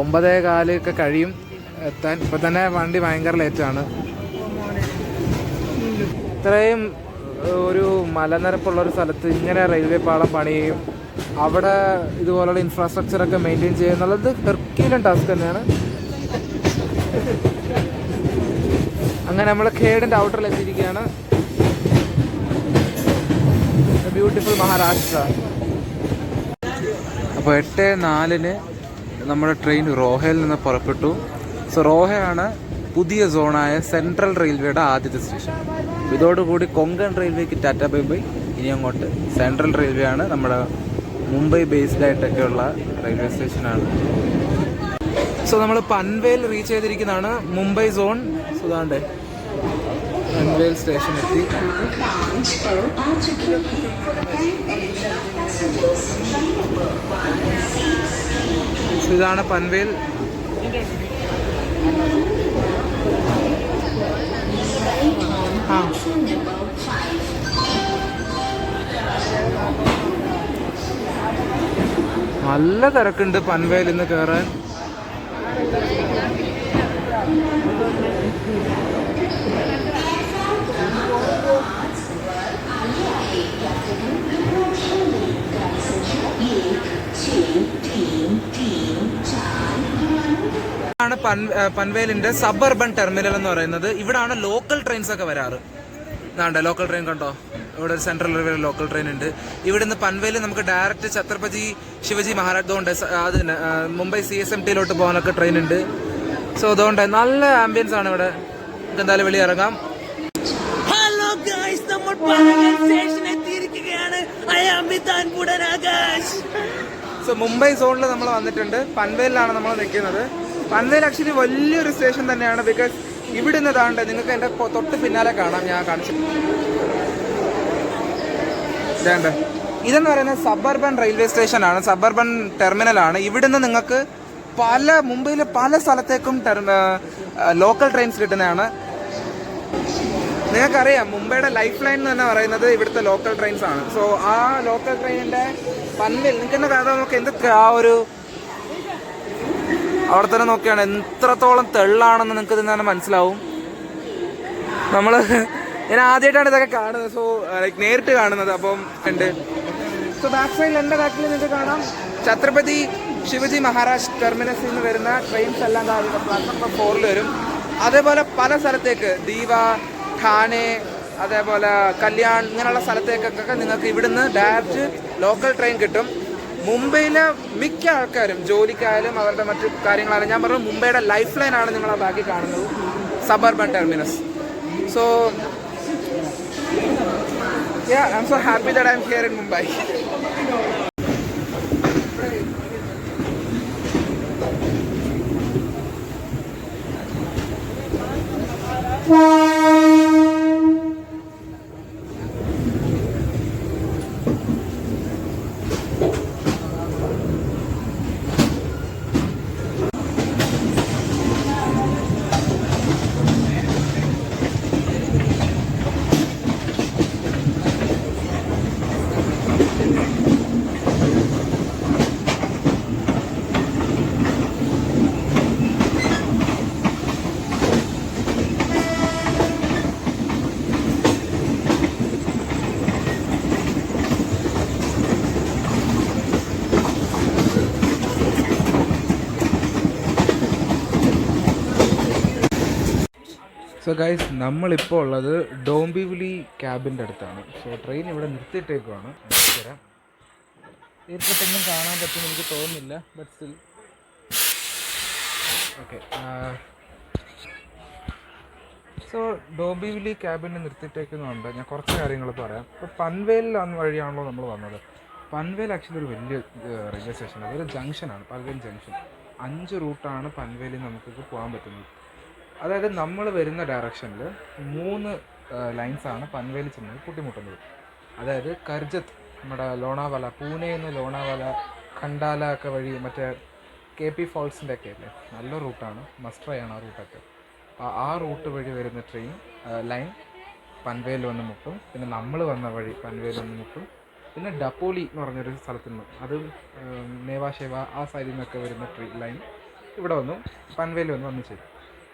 9:15 കഴിയും എത്താൻ. ഇപ്പം തന്നെ വണ്ടി ഭയങ്കര ലേറ്റാണ്. ഇത്രയും ഒരു മലനിരപ്പുള്ളൊരു സ്ഥലത്ത് ഇങ്ങനെ റെയിൽവേ പാളം പണിയും അവിടെ ഇതുപോലുള്ള ഇൻഫ്രാസ്ട്രക്ചറൊക്കെ മെയിൻറ്റെയിൻ ചെയ്യുക എന്നുള്ളത് ഹെർക്യൂലൻ ടാസ്ക് തന്നെയാണ്. അങ്ങനെ നമ്മൾ ഖേഡിൻ്റെ ഔട്ടറിൽ എത്തിയിരിക്കുകയാണ്. ബ്യൂട്ടിഫുൾ മഹാരാഷ്ട്ര. അപ്പോൾ 8:04 നമ്മുടെ ട്രെയിൻ റോഹയിൽ നിന്ന് പുറപ്പെട്ടു. സോ റോഹയാണ് പുതിയ സോണായ സെൻട്രൽ റെയിൽവേയുടെ ആദ്യത്തെ സ്റ്റേഷൻ. ഇതോടുകൂടി കൊങ്കൺ റെയിൽവേക്ക് ടാറ്റ ബൈ ബൈ. ഇനി അങ്ങോട്ട് സെൻട്രൽ റെയിൽവേ ആണ്, നമ്മുടെ മുംബൈ ബേസ്ഡ് ആയിട്ടൊക്കെയുള്ള റെയിൽവേ സ്റ്റേഷനാണ്. സോ നമ്മൾ പൻവേൽ റീച്ച് ചെയ്തിരിക്കുന്നതാണ്, മുംബൈ സോൺ. സുധാണ്ട് പൻവേൽ സ്റ്റേഷൻ എത്തി. ഇതാണ് പൻവേൽ. നല്ല തിരക്കുണ്ട് പൻവേൽ ഇന്ന് കയറാൻ. ാണ് പൻവേലിന്റെ സബർബൻ ടെർമിനൽ എന്ന് പറയുന്നത്. ഇവിടാണ് ലോക്കൽ ട്രെയിൻസ് ഒക്കെ വരാറ്. ഇതാണ്ട് ലോക്കൽ ട്രെയിൻ കണ്ടോ, ഇവിടെ ഒരു സെൻട്രൽ റെയിൽവേ ലോക്കൽ ട്രെയിൻ ഉണ്ട്. ഇവിടുന്ന് പൻവേലിൽ നമുക്ക് ഡയറക്റ്റ് ഛത്രപതി ശിവജി മഹാരാജ് ഉണ്ട്, അതിന് മുംബൈ CSMT പോകാനൊക്കെ ട്രെയിൻ ഉണ്ട്. സോ അതുകൊണ്ട് നല്ല ആംബിയൻസ് ആണ് ഇവിടെ. നമുക്ക് എന്തായാലും വെളിയിൽ ഇറങ്ങാം. ഹലോ ഗൈസ്, നമ്മൾ പൻവേൽ സ്റ്റേഷനിൽ എത്തിയിരിക്കുകയാണ്. ഐ ആം വിത്ത് അൻപുടൻ ആകാശ്. സോ മുംബൈ സോണിൽ നമ്മൾ വന്നിട്ടുണ്ട്. പൻവേലിലാണ് നമ്മൾ നിൽക്കുന്നത്. പൻവേൽ ആക്ച്വലി വലിയൊരു സ്റ്റേഷൻ തന്നെയാണ്. ബിക്കോസ് ഇവിടെ നിന്ന് താണ്ട് നിങ്ങൾക്ക് എൻ്റെ തൊട്ട് പിന്നാലെ കാണാം, ഞാൻ കാണിച്ചു. ഇതെന്ന് പറയുന്നത് സബർബൻ റെയിൽവേ സ്റ്റേഷനാണ്, സബർബൻ ടെർമിനലാണ്. ഇവിടുന്ന് നിങ്ങൾക്ക് മുംബൈയിലെ പല സ്ഥലത്തേക്കും ലോക്കൽ ട്രെയിൻസ് കിട്ടുന്നതാണ്. നിങ്ങൾക്കറിയാം മുംബൈയുടെ ലൈഫ് ലൈൻ എന്ന് തന്നെ പറയുന്നത് ഇവിടുത്തെ ലോക്കൽ ട്രെയിൻസ് ആണ്. സോ ആ ലോക്കൽ ട്രെയിനിൻ്റെ പൻവേൽ നിൽക്കുന്ന കഥ നമുക്ക് എന്തൊക്കെ ആ ഒരു അവിടെ തന്നെ നോക്കിയാണ് എത്രത്തോളം തെള്ളാണെന്ന് നിങ്ങൾക്ക് തന്നെ മനസ്സിലാവും. ഞാൻ ആദ്യമായിട്ടാണ് ഇതൊക്കെ കാണുന്നത്. സോ ലൈക്ക് നേരിട്ട് കാണുന്നത്. അപ്പം ഉണ്ട്. സോ ബാക്ക് സൈഡിൽ എൻ്റെ ബാക്കിൽ നിങ്ങൾക്ക് കാണാം ഛത്രപതി ശിവജി മഹാരാജ് ടെർമിനസിൽ നിന്ന് വരുന്ന ട്രെയിൻസ് എല്ലാം പ്ലാറ്റ്ഫോം നമ്പർ 4 വരും. അതേപോലെ പല സ്ഥലത്തേക്ക് ദീവ, ഠാനെ, അതേപോലെ കല്യാൺ ഇങ്ങനെയുള്ള സ്ഥലത്തേക്കൊക്കെ നിങ്ങൾക്ക് ഇവിടുന്ന് ഡയറക്റ്റ് ലോക്കൽ ട്രെയിൻ കിട്ടും. മുംബൈയിലെ മിക്ക ആൾക്കാരും ജോലിക്കായാലും അവരുടെ മറ്റു കാര്യങ്ങളായാലും, ഞാൻ പറഞ്ഞു മുംബൈയുടെ ലൈഫ് ലൈനാണ് നിങ്ങൾ ആ ബാക്കി കാണുന്നത്, suburban terminus. So I M so happy that I am here in Mumbai. So guys, നമ്മളിപ്പോൾ ഉള്ളത് ഡോംബിവിലി ക്യാബിൻ്റെ അടുത്താണ്. സോ ട്രെയിൻ ഇവിടെ നിർത്തിയിട്ടേക്കുവാണ്. തരാം, തീർച്ചയായിട്ടും കാണാൻ പറ്റുമെന്ന് എനിക്ക് തോന്നുന്നില്ല, but still okay. So Dombivli ക്യാബിനെ നിർത്തിയിട്ടേക്കുന്നുണ്ട്. ഞാൻ കുറച്ച് കാര്യങ്ങൾ പറയാം. ഇപ്പോൾ പൻവേൽ വഴിയാണല്ലോ നമ്മൾ വന്നത്. പൻവേൽ ആക്ച്വലി ഒരു വലിയ റെയിൽവേ സ്റ്റേഷനാണ്. അതൊരു ജംഗ്ഷനാണ്, പൻവേൽ ജംഗ്ഷൻ. 5 റൂട്ടാണ് പൻവേലിൽ നമുക്ക് പോകാൻ പറ്റുന്നത്. അതായത് നമ്മൾ വരുന്ന ഡയറക്ഷനിൽ 3 ലൈൻസാണ് പൻവേലിൽ ചെന്ന് കൂട്ടിമുട്ടുന്നത്. അതായത് കർജത്ത്, നമ്മുടെ ലോണാവാല, പൂനെയിൽ നിന്ന് ലോണാവാല, ഖണ്ടാല ഒക്കെ വഴി മറ്റേ KP ഫോൾസിൻ്റെ ഒക്കെ അല്ലേ, നല്ല റൂട്ടാണ്, മസ്റ്ററാണ് ആ റൂട്ടൊക്കെ. ആ റൂട്ട് വഴി വരുന്ന ട്രെയിൻ ലൈൻ പൻവേൽ വന്ന് മുട്ടും. പിന്നെ നമ്മൾ വന്ന വഴി പൻവേൽ വന്ന് മുട്ടും. പിന്നെ ഡപ്പോലി എന്ന് പറഞ്ഞൊരു സ്ഥലത്തു നിന്ന്, അത് നേവാശേവ ആ സൈഡിൽ നിന്നൊക്കെ വരുന്ന ട്രെയിൻ ലൈൻ ഇവിടെ വന്നു പൻവേൽ വന്ന് ചേരും.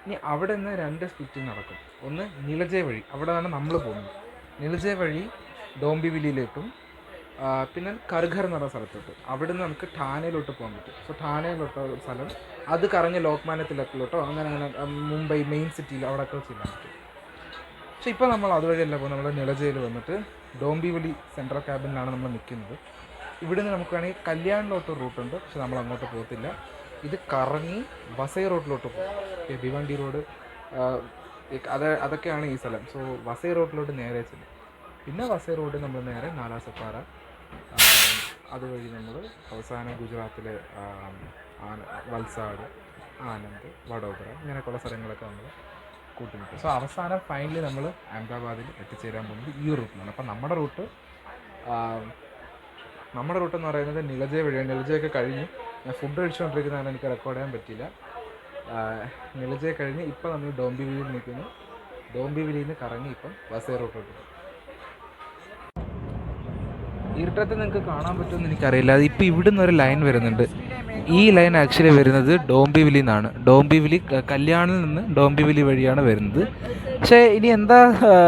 ഇനി അവിടെ നിന്ന് 2 സ്പ്ലിറ്റിംഗ് നടക്കും. ഒന്ന് നിലജെ വഴി, അവിടെ നിന്നാണ് നമ്മൾ പോകുന്നത്. നിലജെ വഴി ഡോംബിവിലിയിലേക്കും പിന്നെ കർഘർ എന്ന് പറഞ്ഞ സ്ഥലത്തോട്ട്, അവിടെ നിന്ന് നമുക്ക് ഠാനയിലോട്ട് പോകാൻ പറ്റും. സോ ഠാനയിലോട്ടുള്ള സ്ഥലം അത് കറങ്ങി ലോക്മാന്യ തിലക്കിലോട്ടോ അങ്ങനെ മുംബൈ മെയിൻ സിറ്റിയിൽ അവിടെയൊക്കെ ചെല്ലാൻ പറ്റും. പക്ഷേ ഇപ്പോൾ നമ്മൾ അതുവഴിയല്ല പോകുന്നത്. നമ്മൾ നിലജയിൽ വന്നിട്ട് ഡോംബിവിലി സെൻട്രൽ ക്യാബിനിലാണ് നമ്മൾ നിൽക്കുന്നത്. ഇവിടെ നിന്ന് നമുക്ക് വേണമെങ്കിൽ കല്യാണിലോട്ട് റൂട്ടുണ്ട്, പക്ഷെ നമ്മൾ അങ്ങോട്ട് പോകത്തില്ല. ഇത് കറങ്ങി വസൈ റോഡിലോട്ട് പോകും. ഭിവണ്ടി റോഡ് അതൊക്കെയാണ് ഈ സ്ഥലം. സോ വസൈ റോഡിലോട്ട് നേരെ ചെല്ലും. പിന്നെ വസൈ റോഡ് നമ്മൾ നേരെ നാലാസപ്പാറ, അതുവഴി നമ്മൾ അവസാനം ഗുജറാത്തിലെ വൽസാഡ്, ആനന്ദ്, വഡോദര ഇങ്ങനെയൊക്കെയുള്ള സ്ഥലങ്ങളൊക്കെ നമ്മൾ കൂട്ടിമുട്ടും. സോ അവസാനം ഫൈനലി നമ്മൾ അഹമ്മദാബാദിൽ എത്തിച്ചേരാൻ പോകുന്നത് ഈ റൂട്ടിലാണ്. അപ്പം നമ്മുടെ റൂട്ട് എന്ന് പറയുന്നത് നിലജെ വഴിയാണ്. നിലജയൊക്കെ കഴിഞ്ഞ് ഞാൻ ഫുഡ് കഴിച്ചുകൊണ്ടിരിക്കുന്നതാണ്, എനിക്ക് റെക്കോർഡ് ചെയ്യാൻ പറ്റിയില്ല. നിലജെ കഴിഞ്ഞ് ഇപ്പം നമ്മൾ ഡോംബിവിലിയിൽ നിൽക്കുന്നു. ഡോംബിവിലിയിൽ നിന്ന് കറങ്ങി ഇപ്പം വസൈ റൂട്ടോട്ട് പോകും. ഇരുട്ടത്ത് നിങ്ങൾക്ക് കാണാൻ പറ്റുമെന്ന് എനിക്കറിയില്ല. അതിപ്പോൾ ഇവിടുന്ന് ഒരു ലൈൻ വരുന്നുണ്ട്. ഈ ലൈൻ ആക്ച്വലി വരുന്നത് ഡോംബിവിലിയിൽ നിന്നാണ്. ഡോംബിവിലി കല്യാണിൽ നിന്ന് ഡോംബിവിലി വഴിയാണ് വരുന്നത്. പക്ഷേ ഇനി എന്താ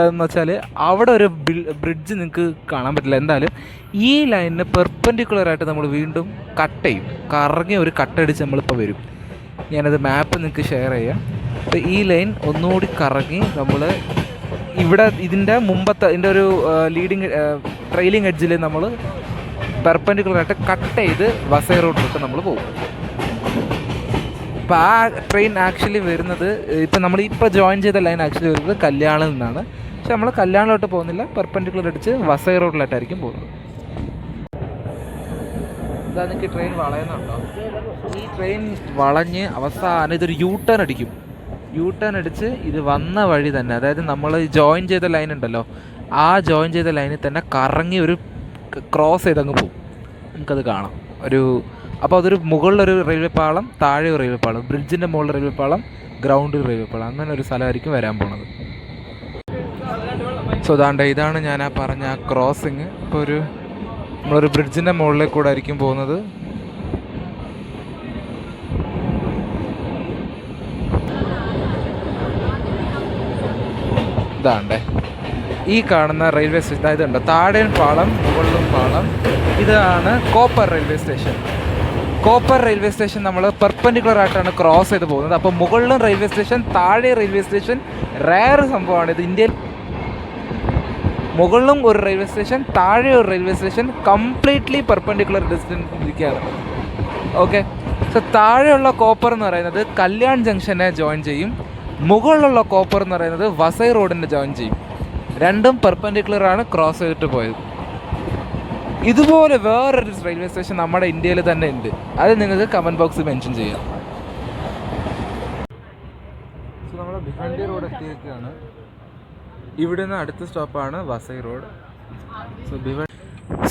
എന്ന് വെച്ചാൽ അവിടെ ഒരു ബ്രിഡ്ജ് നിങ്ങൾക്ക് കാണാൻ പറ്റില്ല. എന്തായാലും ഈ ലൈനിന് പെർപെൻഡിക്കുലറായിട്ട് നമ്മൾ വീണ്ടും കട്ട് ചെയ്യും. കറങ്ങി ഒരു കട്ടടിച്ച് നമ്മളിപ്പോൾ വരും. ഞാനത് മാപ്പ് നിങ്ങൾക്ക് ഷെയർ ചെയ്യാം. അപ്പോൾ ഈ ലൈൻ ഒന്നുകൂടി കറങ്ങി നമ്മൾ ഇവിടെ ഇതിൻ്റെ മുമ്പത്തെ ഇതിൻ്റെ ഒരു ലീഡിങ് ട്രെയിലിംഗ് എഡ്ജിൽ നമ്മൾ പെർപെൻഡിക്കുലറായിട്ട് കട്ട് ചെയ്ത് വസൈ റോഡിലോട്ട് നമ്മൾ പോകും. അപ്പോൾ ആ ട്രെയിൻ ആക്ച്വലി വരുന്നത് ഇപ്പം നമ്മൾ ഇപ്പോൾ ജോയിൻ ചെയ്ത ലൈൻ ആക്ച്വലി വരുന്നത് കല്യാണിൽ നിന്നാണ്. പക്ഷെ നമ്മൾ കല്യാണിലോട്ട് പോകുന്നില്ല, പെർപെൻഡിക്കുലർ അടിച്ച് വസൈ റോഡിലോട്ടായിരിക്കും പോകുന്നത്. ഇതാ നിങ്ങൾക്ക് ട്രെയിൻ വളയുന്നുണ്ടോ? ഈ ട്രെയിൻ വളഞ്ഞ് അവസാനം ഇതൊരു ടേൺ അടിക്കും. ടേൺ അടിച്ച് ഇത് വന്ന വഴി തന്നെ, അതായത് നമ്മൾ ജോയിൻ ചെയ്ത ലൈൻ ഉണ്ടല്ലോ, ആ ജോയിൻ ചെയ്ത ലൈനിൽ തന്നെ കറങ്ങി ഒരു ക്രോസ് ചെയ്തങ്ങ് പോകും. നമുക്കത് കാണാം. അപ്പോൾ അതൊരു മുകളിലൊരു റെയിൽവേ പാളം, താഴെ ഒരു റെയിൽവേ പാളം, ബ്രിഡ്ജിൻ്റെ മുകളിൽ റെയിൽവേ പാളം, ഗ്രൗണ്ടിൽ റെയിൽവേ പാളം, അങ്ങനെ ഒരു സ്ഥലമായിരിക്കും വരാൻ പോണത്. സോ ഇതാണ് ഞാൻ ആ പറഞ്ഞ ആ ക്രോസിങ്. ഇപ്പോൾ നമ്മളൊരു ബ്രിഡ്ജിൻ്റെ മുകളിലേക്ക് കൂടെ ആയിരിക്കും പോകുന്നത്. ഇതാണ്ടേ, ഈ കാണുന്ന റെയിൽവേ സ്റ്റേഷൻ, അതായത് ഉണ്ട് താഴെയും പാളം മുകളിലും പാളം. ഇതാണ് copper railway station. Copper railway station നമ്മൾ പെർപെൻഡിക്കുലർ ആയിട്ടാണ് ക്രോസ് ചെയ്ത് പോകുന്നത്. അപ്പോൾ മുകളിലും റെയിൽവേ സ്റ്റേഷൻ, താഴെ റെയിൽവേ സ്റ്റേഷൻ. റയർ സംഭവമാണ് ഇത്. ഇന്ത്യയിൽ മുകളിലും ഒരു റെയിൽവേ സ്റ്റേഷൻ, താഴെ ഒരു railway station, completely perpendicular distance ഇരിക്കുകയാണ്. ഓക്കെ, സോ താഴെയുള്ള കോപ്പർ എന്ന് പറയുന്നത് കല്യാൺ ജംഗ്ഷനെ ജോയിൻ ചെയ്യും. മുകളിലുള്ള കോപ്പർ എന്ന് പറയുന്നത് വസൈ റോഡിനെ ജോയിൻ ചെയ്യും. രണ്ടും പെർപെൻഡിക്കുലർ ആണ്, ക്രോസ് ചെയ്തിട്ട് പോയത്. ഇതുപോലെ വേറൊരു റെയിൽവേ സ്റ്റേഷൻ നമ്മുടെ ഇന്ത്യയിൽ തന്നെ ഉണ്ട്. അത് നിങ്ങൾക്ക് കമൻറ്റ് ബോക്സിൽ മെൻഷൻ ചെയ്യാം. സോ നമ്മൾ ഭിവണ്ടി റോഡ് എത്തിയിരിക്കുകയാണ്. ഇവിടുന്ന് അടുത്ത സ്റ്റോപ്പാണ് വസൈ റോഡ്.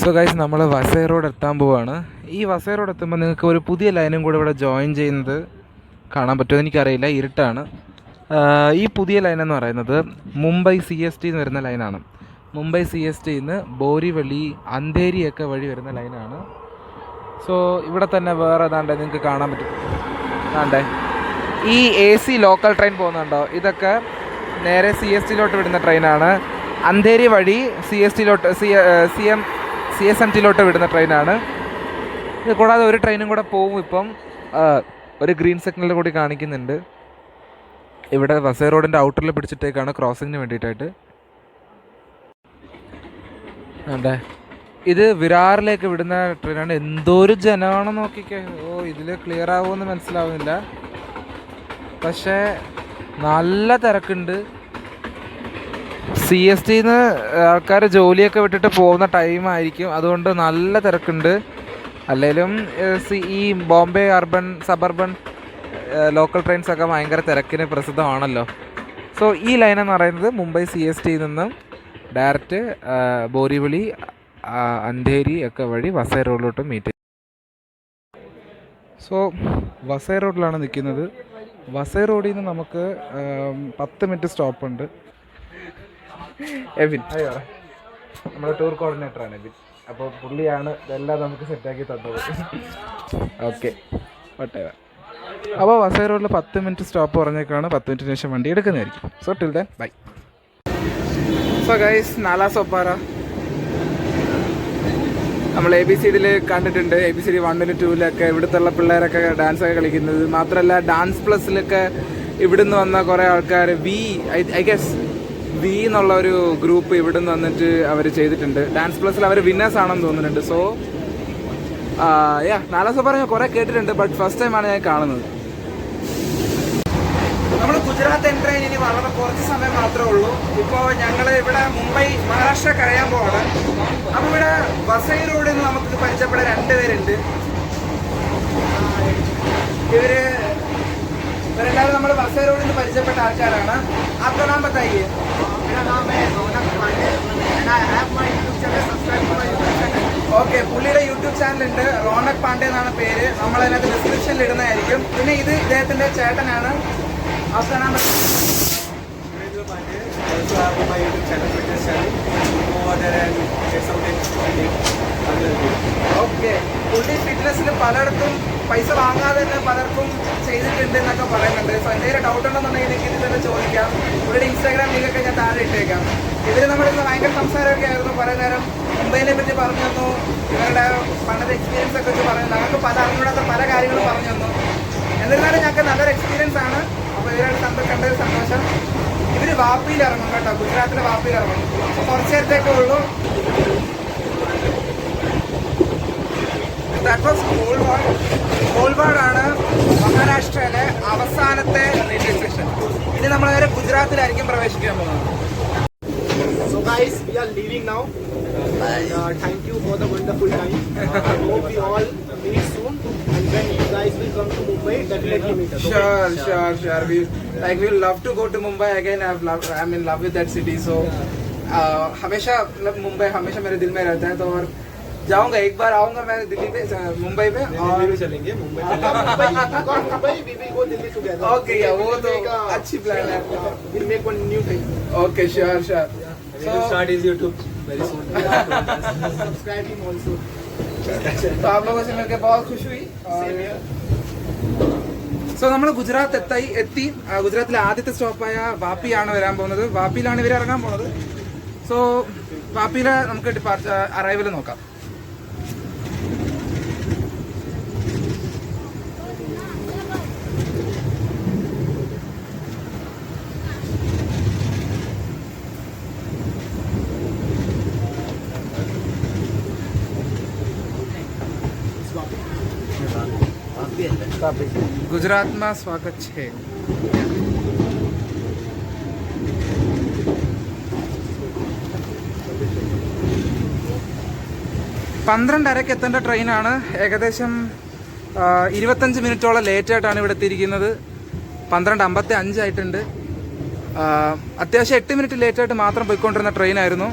സോ ഗൈസ്, നമ്മൾ വസൈ റോഡ് എത്താൻ പോവാണ്. ഈ വസൈ റോഡ് എത്തുമ്പോൾ നിങ്ങൾക്ക് ഒരു പുതിയ ലൈനും കൂടെ ഇവിടെ ജോയിൻ ചെയ്യുന്നത് കാണാൻ പറ്റുമോ എനിക്കറിയില്ല, ഇരുട്ടാണ്. ഈ പുതിയ ലൈൻ എന്ന് പറയുന്നത് മുംബൈ CST എന്ന് വരുന്ന ലൈനാണ്. മുംബൈ CST നിന്ന് ബോരിവലി, അന്ധേരിയൊക്കെ വഴി വരുന്ന ലൈനാണ്. സോ ഇവിടെ തന്നെ വേറെ ഏതാണ്ട് നിങ്ങൾക്ക് കാണാൻ പറ്റും. ആണ്ടേ ഈ AC ലോക്കൽ ട്രെയിൻ പോകുന്നുണ്ടോ, ഇതൊക്കെ നേരെ CSTയിലോട്ട് വിടുന്ന ട്രെയിനാണ്. അന്ധേരി വഴി CSTയിലോട്ട് CSMTയിലോട്ട് വിടുന്ന ട്രെയിനാണ്. ഇത് കൂടാതെ ഒരു ട്രെയിനും കൂടെ പോവും. ഇപ്പം ഒരു ഗ്രീൻ സിഗ്നൽ കൂടി കാണിക്കുന്നുണ്ട്. ഇവിടെ വസൈ റോഡിൻ്റെ ഔട്ടറിൽ പിടിച്ചിട്ടേക്കാണ് ക്രോസിങ്ങിന് വേണ്ടിയിട്ടായിട്ട്. അതെ, ഇത് വിരാറിലേക്ക് വിടുന്ന ട്രെയിനാണ്. എന്തോരു ജനമാണെന്ന് നോക്കിക്കേ. ഇതിൽ ക്ലിയർ ആവുമെന്ന് മനസ്സിലാവുന്നില്ല, പക്ഷേ നല്ല തിരക്കുണ്ട്. CSTന്ന് ആൾക്കാർ ജോലിയൊക്കെ വിട്ടിട്ട് പോകുന്ന ടൈമായിരിക്കും, അതുകൊണ്ട് നല്ല തിരക്കുണ്ട്. അല്ലെങ്കിലും ഈ ബോംബെ സബർബൺ ലോക്കൽ ട്രെയിൻസൊക്കെ ഭയങ്കര തിരക്കിന് പ്രസിദ്ധമാണല്ലോ. സോ ഈ ലൈൻ എന്ന് പറയുന്നത് മുംബൈ CSTയിൽ നിന്നും ഡയറക്റ്റ് ബോരിവലി, അന്ധേരി ഒക്കെ വഴി വസൈ റോഡിലോട്ട് മീറ്റ്. സോ വസൈ റോഡിലാണ് നിൽക്കുന്നത്. വസൈ റോഡിൽ നിന്ന് നമുക്ക് 10 മിനിറ്റ് സ്റ്റോപ്പുണ്ട്. എബിൻ അയ്യോ, നമ്മുടെ ടൂർ കോർഡിനേറ്ററാണ് എബിൻ. അപ്പോൾ പുള്ളിയാണ് ഇതെല്ലാം നമുക്ക് സെറ്റാക്കി തന്നത്. ഓക്കെ, വട്ടേവ. അപ്പോൾ വസൈ റോഡിൽ 10 മിനിറ്റ് സ്റ്റോപ്പ് പറഞ്ഞേക്കാണ്. 10 മിനിറ്റിന് ശേഷം വണ്ടി എടുക്കുന്നതായിരിക്കും. So till then bye. So guys, Nala Sopara നമ്മൾ ABCDയിൽ കണ്ടിട്ടുണ്ട്. ABCD 1, 2 ഇവിടുത്തെ പിള്ളേരൊക്കെ ഡാൻസൊക്കെ കളിക്കുന്നത്. മാത്രമല്ല ഡാൻസ് പ്ലസിലൊക്കെ ഇവിടുന്ന് വന്ന കുറേ ആൾക്കാർ ഐ ഗെസ് V എന്നുള്ള ഒരു ഗ്രൂപ്പ് ഇവിടുന്ന് വന്നിട്ട് അവർ ചെയ്തിട്ടുണ്ട്. ഡാൻസ് പ്ലസിൽ അവർ വിന്നേഴ്സ് ആണെന്ന് തോന്നുന്നുണ്ട്. സോ നാലാ സോപ്പാറ ഞാൻ കുറേ കേട്ടിട്ടുണ്ട്, ബട്ട് ഫസ്റ്റ് ടൈമാണ് ഞാൻ കാണുന്നത്. നമ്മൾ ഗുജറാത്ത് എൻ്റർ ചെയ്യാൻ ഇനി വളരെ കുറച്ച് സമയം മാത്രമേ ഉള്ളൂ. ഇപ്പോൾ ഞങ്ങൾ ഇവിടെ മുംബൈ, മഹാരാഷ്ട്ര കഴിയാൻ പോവാണ്. അപ്പോൾ ഇവിടെ വസൈ റോഡിൽ നിന്ന് നമുക്ക് പരിചയപ്പെടാൻ 2 പേരുണ്ട്. ഇവരെല്ലാവരും നമ്മൾ വസൈ റോഡിൽ നിന്ന് പരിചയപ്പെട്ട ആൾക്കാരാണ്. आपका नाम बताइए. मेरा नाम है रौनक Pandey and I have my YouTube channel. Subscribe to my YouTube channel. Okay, പുള്ളിയുടെ യൂട്യൂബ് ചാനലുണ്ട്, റോണക് പാണ്ഡെ എന്നാണ് പേര്. നമ്മളതിനകത്ത് ഡിസ്ക്രിപ്ഷനിൽ ഇടുന്നതായിരിക്കും. പിന്നെ ഇത് ഇദ്ദേഹത്തിൻ്റെ ചേട്ടനാണ്. आपका नाम Surendra Pandey. Also have my YouTube channel, fitness channel. Go over there and get something. Okay, പുള്ളി ഫിറ്റ്നസ്സിൽ പലയിടത്തും പൈസ വാങ്ങാതെ തന്നെ പലർക്കും ചെയ്തിട്ടുണ്ട് എന്നൊക്കെ പറയുന്നുണ്ട്. സോ എന്തെങ്കിലും ഡൗട്ട് ഉണ്ടെന്നുണ്ടെങ്കിൽ എനിക്ക് ഇത് തന്നെ ചോദിക്കാം. പുള്ളിയുടെ Instagram ലിങ്കൊക്കെ ഞാൻ താഴെ ഇട്ടേക്കാം. ഇവർ നമ്മളിന്ന് ഭയങ്കര സംസാരമൊക്കെ ആയിരുന്നു. കുറേ നേരം മുംബൈനെ പറ്റി പറഞ്ഞു തന്നു, ഇവരുടെ പണ്ടത്തെ എക്സ്പീരിയൻസ് ഒക്കെ വെച്ച് പറഞ്ഞു. ഞങ്ങൾക്ക് അറിഞ്ഞൂടാത്ത പല കാര്യങ്ങളും പറഞ്ഞു തന്നു. എന്നിരുന്നാലും ഞങ്ങൾക്ക് നല്ലൊരു എക്സ്പീരിയൻസ് ആണ്. അപ്പോൾ ഇവരുടെ കണ്ടൊരു സന്തോഷം. ഇവർ വാപ്പിയിൽ ഇറങ്ങും കേട്ടോ, ഗുജറാത്തിലെ വാപ്പിയിൽ ഇറങ്ങും. കുറച്ച് നേരത്തേക്കേ ഉള്ളൂ. കോൾവാഡാണ് മഹാരാഷ്ട്രയിലെ അവസാനത്തെ റെയിൽവേ സ്റ്റേഷൻ. ഇനി നമ്മൾ നേരെ ഗുജറാത്തിലായിരിക്കും പ്രവേശിക്കാൻ പോകുന്നത്. So guys, we are leaving now. Thank you for the wonderful time. I hope we all meet soon. And when you guys will come to Mumbai, definitely meet us. Sure. We love to go to Mumbai again. I'm in love with that city. So हमेशा मुंबई हमेशा मेरे दिल में रहता है. तो और जाऊंगा, एक बार आऊंगा मैं दिल्ली पे, मुंबई पे. और भी चलेंगे Mumbai. Mumbai we will go Delhi together. Okay, yeah, वो तो अच्छी प्लान है. We'll make one new thing. Okay, sure. We will start his YouTube very soon. Subscribe him also. तो आप लोगों से मिलकर बहुत खुश हुई. Same here. സോ നമ്മൾ ഗുജറാത്ത് എത്തി. ഗുജറാത്തിലെ ആദ്യത്തെ സ്റ്റോപ്പായ വാപ്പിയാണ് വരാൻ പോകുന്നത്. വാപ്പിയിലാണ് ഇവർ ഇറങ്ങാൻ പോകുന്നത്. സോ വാപ്പിയിലെ നമുക്ക് അറൈവൽ നോക്കാം. गुजरात में स्वागत है. പന്ത്രണ്ടരയ്ക്ക് എത്തേണ്ട ട്രെയിനാണ്. ഏകദേശം 25 മിനിറ്റോളം ലേറ്റായിട്ടാണ് ഇവിടെ എത്തിയിരിക്കുന്നത്. 12:55 ആയിട്ടുണ്ട്. അത്യാവശ്യം 8 മിനിറ്റ് ലേറ്റായിട്ട് മാത്രം പോയിക്കൊണ്ടിരുന്ന ട്രെയിനായിരുന്നു.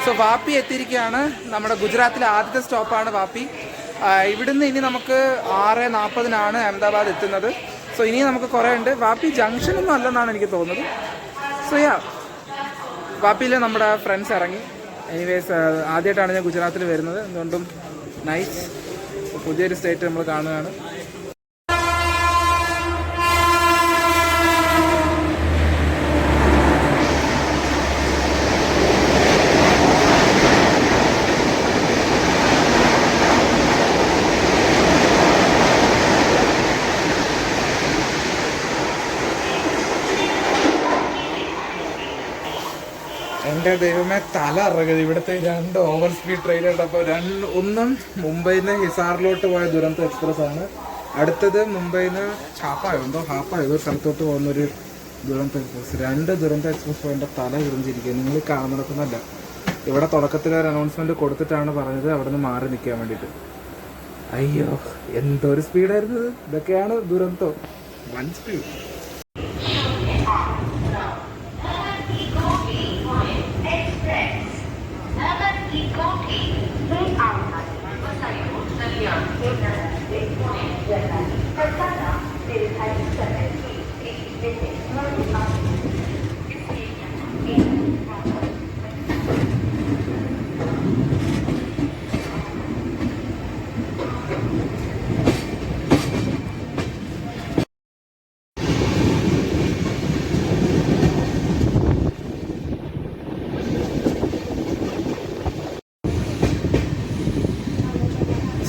സോ വാപ്പി എത്തിയിരിക്കുകയാണ്. നമ്മുടെ ഗുജറാത്തിലെ ആദ്യത്തെ സ്റ്റോപ്പാണ് വാപ്പി. ഇവിടുന്ന് ഇനി നമുക്ക് 6:40 അഹമ്മദാബാദ് എത്തുന്നത്. സോ ഇനി നമുക്ക് കുറേ ഉണ്ട്. വാപ്പി ജംഗ്ഷനൊന്നും അല്ലെന്നാണ് എനിക്ക് തോന്നുന്നത്. സോ വാപ്പിയിൽ നമ്മുടെ ഫ്രണ്ട്സ് ഇറങ്ങി. എനിവേസ് ആദ്യമായിട്ടാണ് ഞാൻ ഗുജറാത്തിൽ വരുന്നത്. എന്തുകൊണ്ടും നൈസ്, പുതിയൊരു സ്റ്റേറ്റ് നമ്മൾ കാണുകയാണ്. എൻ്റെ ദൈവമേ, തല ഇറങ്ങുന്നത്. ഇവിടുത്തെ 2 ഓവർ സ്പീഡ് ട്രെയിൻ ഉണ്ട്. അപ്പോൾ ഒന്നും മുംബൈയിൽ നിന്ന് ഹിസാറിലോട്ട് പോയ ദുരന്ത എക്സ്പ്രസ് ആണ്. അടുത്തത് മുംബൈയിൽ നിന്ന് ഹാപ്പായോ സ്ഥലത്തോട്ട് പോകുന്നൊരു ദുരന്ത എക്സ്പ്രസ്. 2 ദുരന്ത എക്സ്പ്രസ് പോയി എൻ്റെ തല വിറിഞ്ചിരിക്കുക. നിങ്ങൾ നടക്കുന്നല്ല. ഇവിടെ തുടക്കത്തിൽ ഒരു അനൗൺസ്മെൻറ്റ് കൊടുത്തിട്ടാണ് പറഞ്ഞത് അവിടെ നിന്ന് മാറി നിൽക്കാൻ വേണ്ടിയിട്ട്. അയ്യോ, എന്തൊരു സ്പീഡായിരുന്നു. ഇതൊക്കെയാണ് ദുരന്തം. 1 സ്പീഡ്.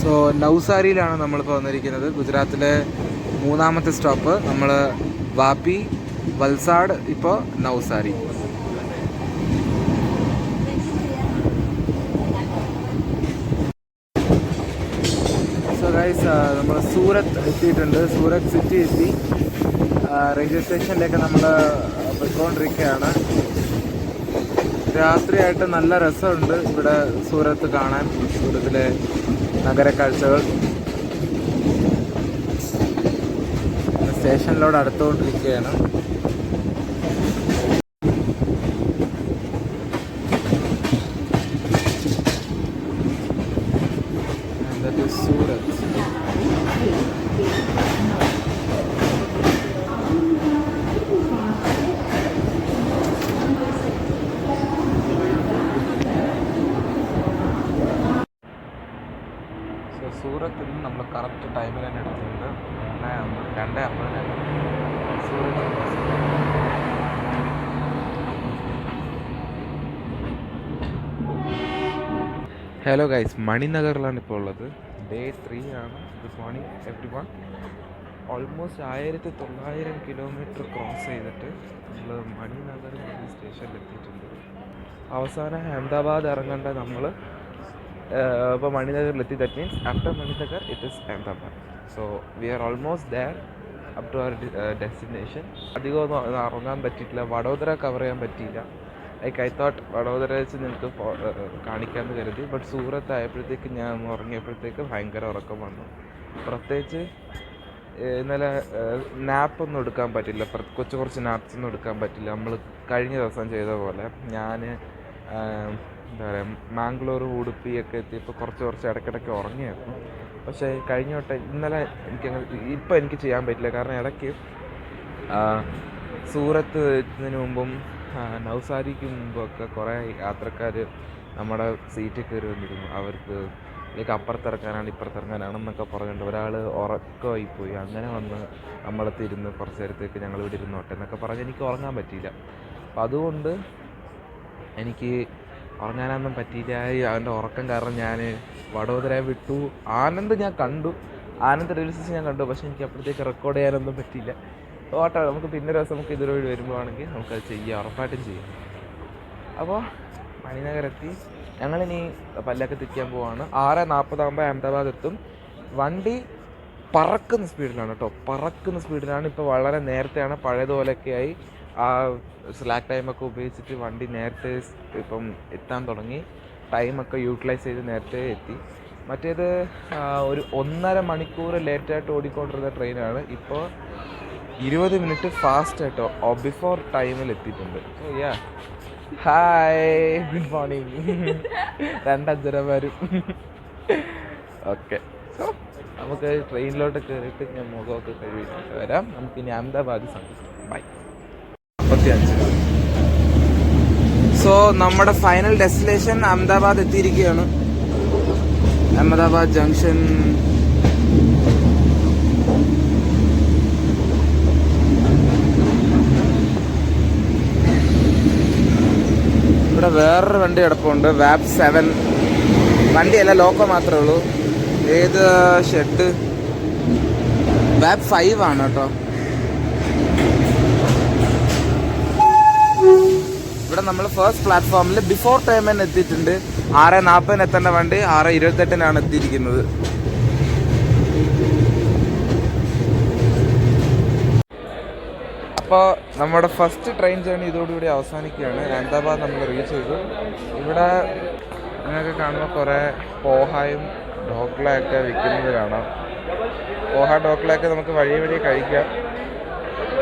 സോ നൗസാരിയിലാണ് നമ്മളിപ്പോൾ വന്നിരിക്കുന്നത്. ഗുജറാത്തിലെ 3ാമത്തെ സ്റ്റോപ്പ്. നമ്മൾ വാപ്പി, വൽസാഡ്, ഇപ്പോൾ നൗസാരി. സോ ഗൈസ്, നമ്മൾ സൂറത്ത് എത്തിയിട്ടുണ്ട്. സൂറത്ത് സിറ്റി എത്തി. റെയിൽവേ സ്റ്റേഷനിലേക്ക് നമ്മൾ പോയിക്കൊണ്ടിരിക്കുകയാണ്. രാത്രിയായിട്ട് നല്ല രസമുണ്ട് ഇവിടെ സൂറത്ത് കാണാൻ. സൂറത്തിലെ നഗര കാഴ്ചകൾ. സ്റ്റേഷനിലോട് അടുത്തുകൊണ്ടിരിക്കുകയാണ്. സൂറത്ത്. സൂറത്തിൽ നിന്ന് നമ്മൾ കറക്റ്റ് ടൈമിൽ തന്നെ എടുത്തിട്ടുണ്ട്. 2:50 സൂറത്ത്. ഹലോ ഗൈസ്, മണിനഗറിലാണ് ഇപ്പോൾ ഉള്ളത്. ഡേ 3 ആണ്. Good morning every one. Almost 1900 kilometre cross ചെയ്തിട്ട് നമ്മൾ മണിനഗർ സ്റ്റേഷനിൽ എത്തിയിട്ടുണ്ട്. അവസാനം അഹമ്മദാബാദ് ഇറങ്ങേണ്ട നമ്മൾ ഇപ്പോൾ മണിനഗറിലെത്തി. That means after Maninagar it is Ahmedabad. So we are almost there up to our destination. അധികമൊന്നും ഇറങ്ങാൻ പറ്റിയിട്ടില്ല. വഡോദര കവർ ചെയ്യാൻ പറ്റിയില്ല. ലൈക്ക് ഐ തോട്ട് വഡോദര വെച്ച് നിങ്ങൾക്ക് കാണിക്കാമെന്ന് കരുതി. ബട്ട് സൂറത്ത് ആയപ്പോഴത്തേക്ക് ഞാൻ ഉറങ്ങിയപ്പോഴത്തേക്ക് ഭയങ്കര ഉറക്കം വന്നു. പ്രത്യേകിച്ച് ഇന്നലെ നാപ്പൊന്നും എടുക്കാൻ പറ്റില്ല. കുറച്ച് നാപ്സൊന്നും എടുക്കാൻ പറ്റില്ല. നമ്മൾ കഴിഞ്ഞ ദിവസം ചെയ്ത പോലെ ഞാൻ എന്താ പറയുക, മാംഗ്ലൂർ ഉടുപ്പിയൊക്കെ എത്തിയപ്പോൾ കുറച്ച് ഇടയ്ക്കിടയ്ക്ക് ഉറങ്ങിയായിരുന്നു. പക്ഷേ കഴിഞ്ഞ വട്ടം ഇന്നലെ ഇപ്പം എനിക്ക് ചെയ്യാൻ പറ്റില്ല. കാരണം ഇടയ്ക്ക് സൂറത്ത് എത്തുന്നതിന് മുമ്പും നൗസാരിക്ക് മുമ്പൊക്കെ കുറേ യാത്രക്കാർ നമ്മുടെ സീറ്റിൽ കയറി വന്നിരുന്നു. അവർക്ക് ഇതിലേക്ക് അപ്പുറത്തിറക്കാനാണ് ഇപ്പുറത്തിറങ്ങാനാണെന്നൊക്കെ പറഞ്ഞിട്ട് ഒരാൾ ഉറക്കമായിപ്പോയി. അങ്ങനെ വന്ന് നമ്മളെത്തിരുന്ന് കുറച്ച് നേരത്തേക്ക് ഞങ്ങൾ ഇവിടെ ഇരുന്നോട്ടെ എന്നൊക്കെ പറഞ്ഞ് എനിക്ക് ഉറങ്ങാൻ പറ്റിയില്ല. അപ്പം അതുകൊണ്ട് എനിക്ക് ഉറങ്ങാനൊന്നും പറ്റിയില്ല. അവൻ്റെ ഉറക്കം കാരണം ഞാൻ വഡോദര വിട്ടു. ആനന്ദ് ഞാൻ കണ്ടു, ആനന്ദ് റീൽസ് ഞാൻ കണ്ടു. പക്ഷേ എനിക്ക് അപ്പോഴത്തേക്ക് റെക്കോർഡ് ചെയ്യാനൊന്നും പറ്റിയില്ല. ഓട്ടോ നമുക്ക് പിന്നെ ഒരു ദിവസം നമുക്ക് ഇതുവഴി വരുമ്പോഴാണെങ്കിൽ നമുക്കത് ചെയ്യാം, ഉറപ്പായിട്ടും ചെയ്യാം. അപ്പോൾ മണിനഗരെത്തി. ഞങ്ങളിനി പല്ലൊക്കെ തിരിക്കാൻ പോവാണ്. 6:40 അഹമ്മദാബാദ് എത്തും. വണ്ടി പറക്കുന്ന സ്പീഡിലാണ് കേട്ടോ, പറക്കുന്ന സ്പീഡിലാണ്. ഇപ്പോൾ വളരെ നേരത്തെയാണ്, പഴയതുപോലെയൊക്കെയായി. ആ സ്ലാക്ക് ടൈമൊക്കെ ഉപയോഗിച്ചിട്ട് വണ്ടി നേരത്തെ ഇപ്പം എത്താൻ തുടങ്ങി. ടൈമൊക്കെ യൂട്ടിലൈസ് ചെയ്ത് നേരത്തെ എത്തി. മറ്റേത് ഒരു 1.5 മണിക്കൂർ ലേറ്റായിട്ട് ഓടിക്കൊണ്ടിരുന്ന ട്രെയിനാണ്. ഇപ്പോൾ 20 മിനിറ്റ് ഫാസ്റ്റായിട്ടോ ബിഫോർ ടൈമിൽ എത്തിയിട്ടുണ്ട്. So yeah, hi, good morning. 2 okay. So നമുക്ക് ട്രെയിനിലോട്ട് കയറിയിട്ട് ഞാൻ മുഖമൊക്കെ കഴുകിയിട്ട് വരാം. നമുക്കിനി അഹമ്മദാബാദ് സംഘടിപ്പിക്കാം. ബൈ. 45. സോ നമ്മുടെ ഫൈനൽ ഡെസ്റ്റിനേഷൻ അഹമ്മദാബാദ് എത്തിയിരിക്കുകയാണ്. അഹമ്മദാബാദ് ജംഗ്ഷൻ. ഇവിടെ വേറൊരു വണ്ടി കിടപ്പുണ്ട്, വാപ്പ് 7. വണ്ടിയല്ല, ലോക്കോ മാത്രമേ ഉള്ളൂ. ഏത് ഷെഡ്? വാപ്പ് 5 ആണ് കേട്ടോ. ഇവിടെ നമ്മൾ ഫസ്റ്റ് പ്ലാറ്റ്ഫോമിൽ ബിഫോർ ടൈം തന്നെ എത്തിയിട്ടുണ്ട്. 6:40 എത്തേണ്ട വണ്ടി 6:28 എത്തിയിരിക്കുന്നത്. അപ്പോൾ നമ്മുടെ ഫസ്റ്റ് ട്രെയിൻ ജേർണി ഇതോടുകൂടി അവസാനിക്കുകയാണ്. അഹമ്മദാബാദ് നമ്മൾ റീച്ച് ചെയ്തു. ഇവിടെ നിങ്ങൾക്ക് കാണുമ്പോൾ കുറേ പോഹായും ഡോക്ലയൊക്കെ വിൽക്കുന്നത് കാണാം. പോഹ ഡോക്ലയൊക്കെ നമുക്ക് വഴി കഴിക്കാം.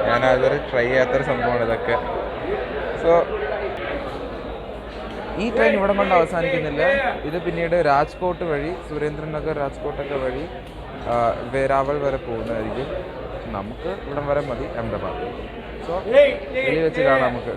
ഞാനതൊരു ട്രൈ ചെയ്യാത്തൊരു സംഭവമാണ് ഇതൊക്കെ. സോ ഈ ട്രെയിൻ ഇവിടെ കൊണ്ട് അവസാനിക്കുന്നില്ല. ഇത് പിന്നീട് രാജ്കോട്ട് വഴി, സുരേന്ദ്രനഗർ രാജ്കോട്ടൊക്കെ വഴി വേരാവൾ വരെ പോകുന്നതായിരിക്കും. നമുക്ക് ഇവിടം വരെ മതി അഹമ്മദാബാദ്. സോ ഇതിൽ വെച്ച് കാണാം നമുക്ക്.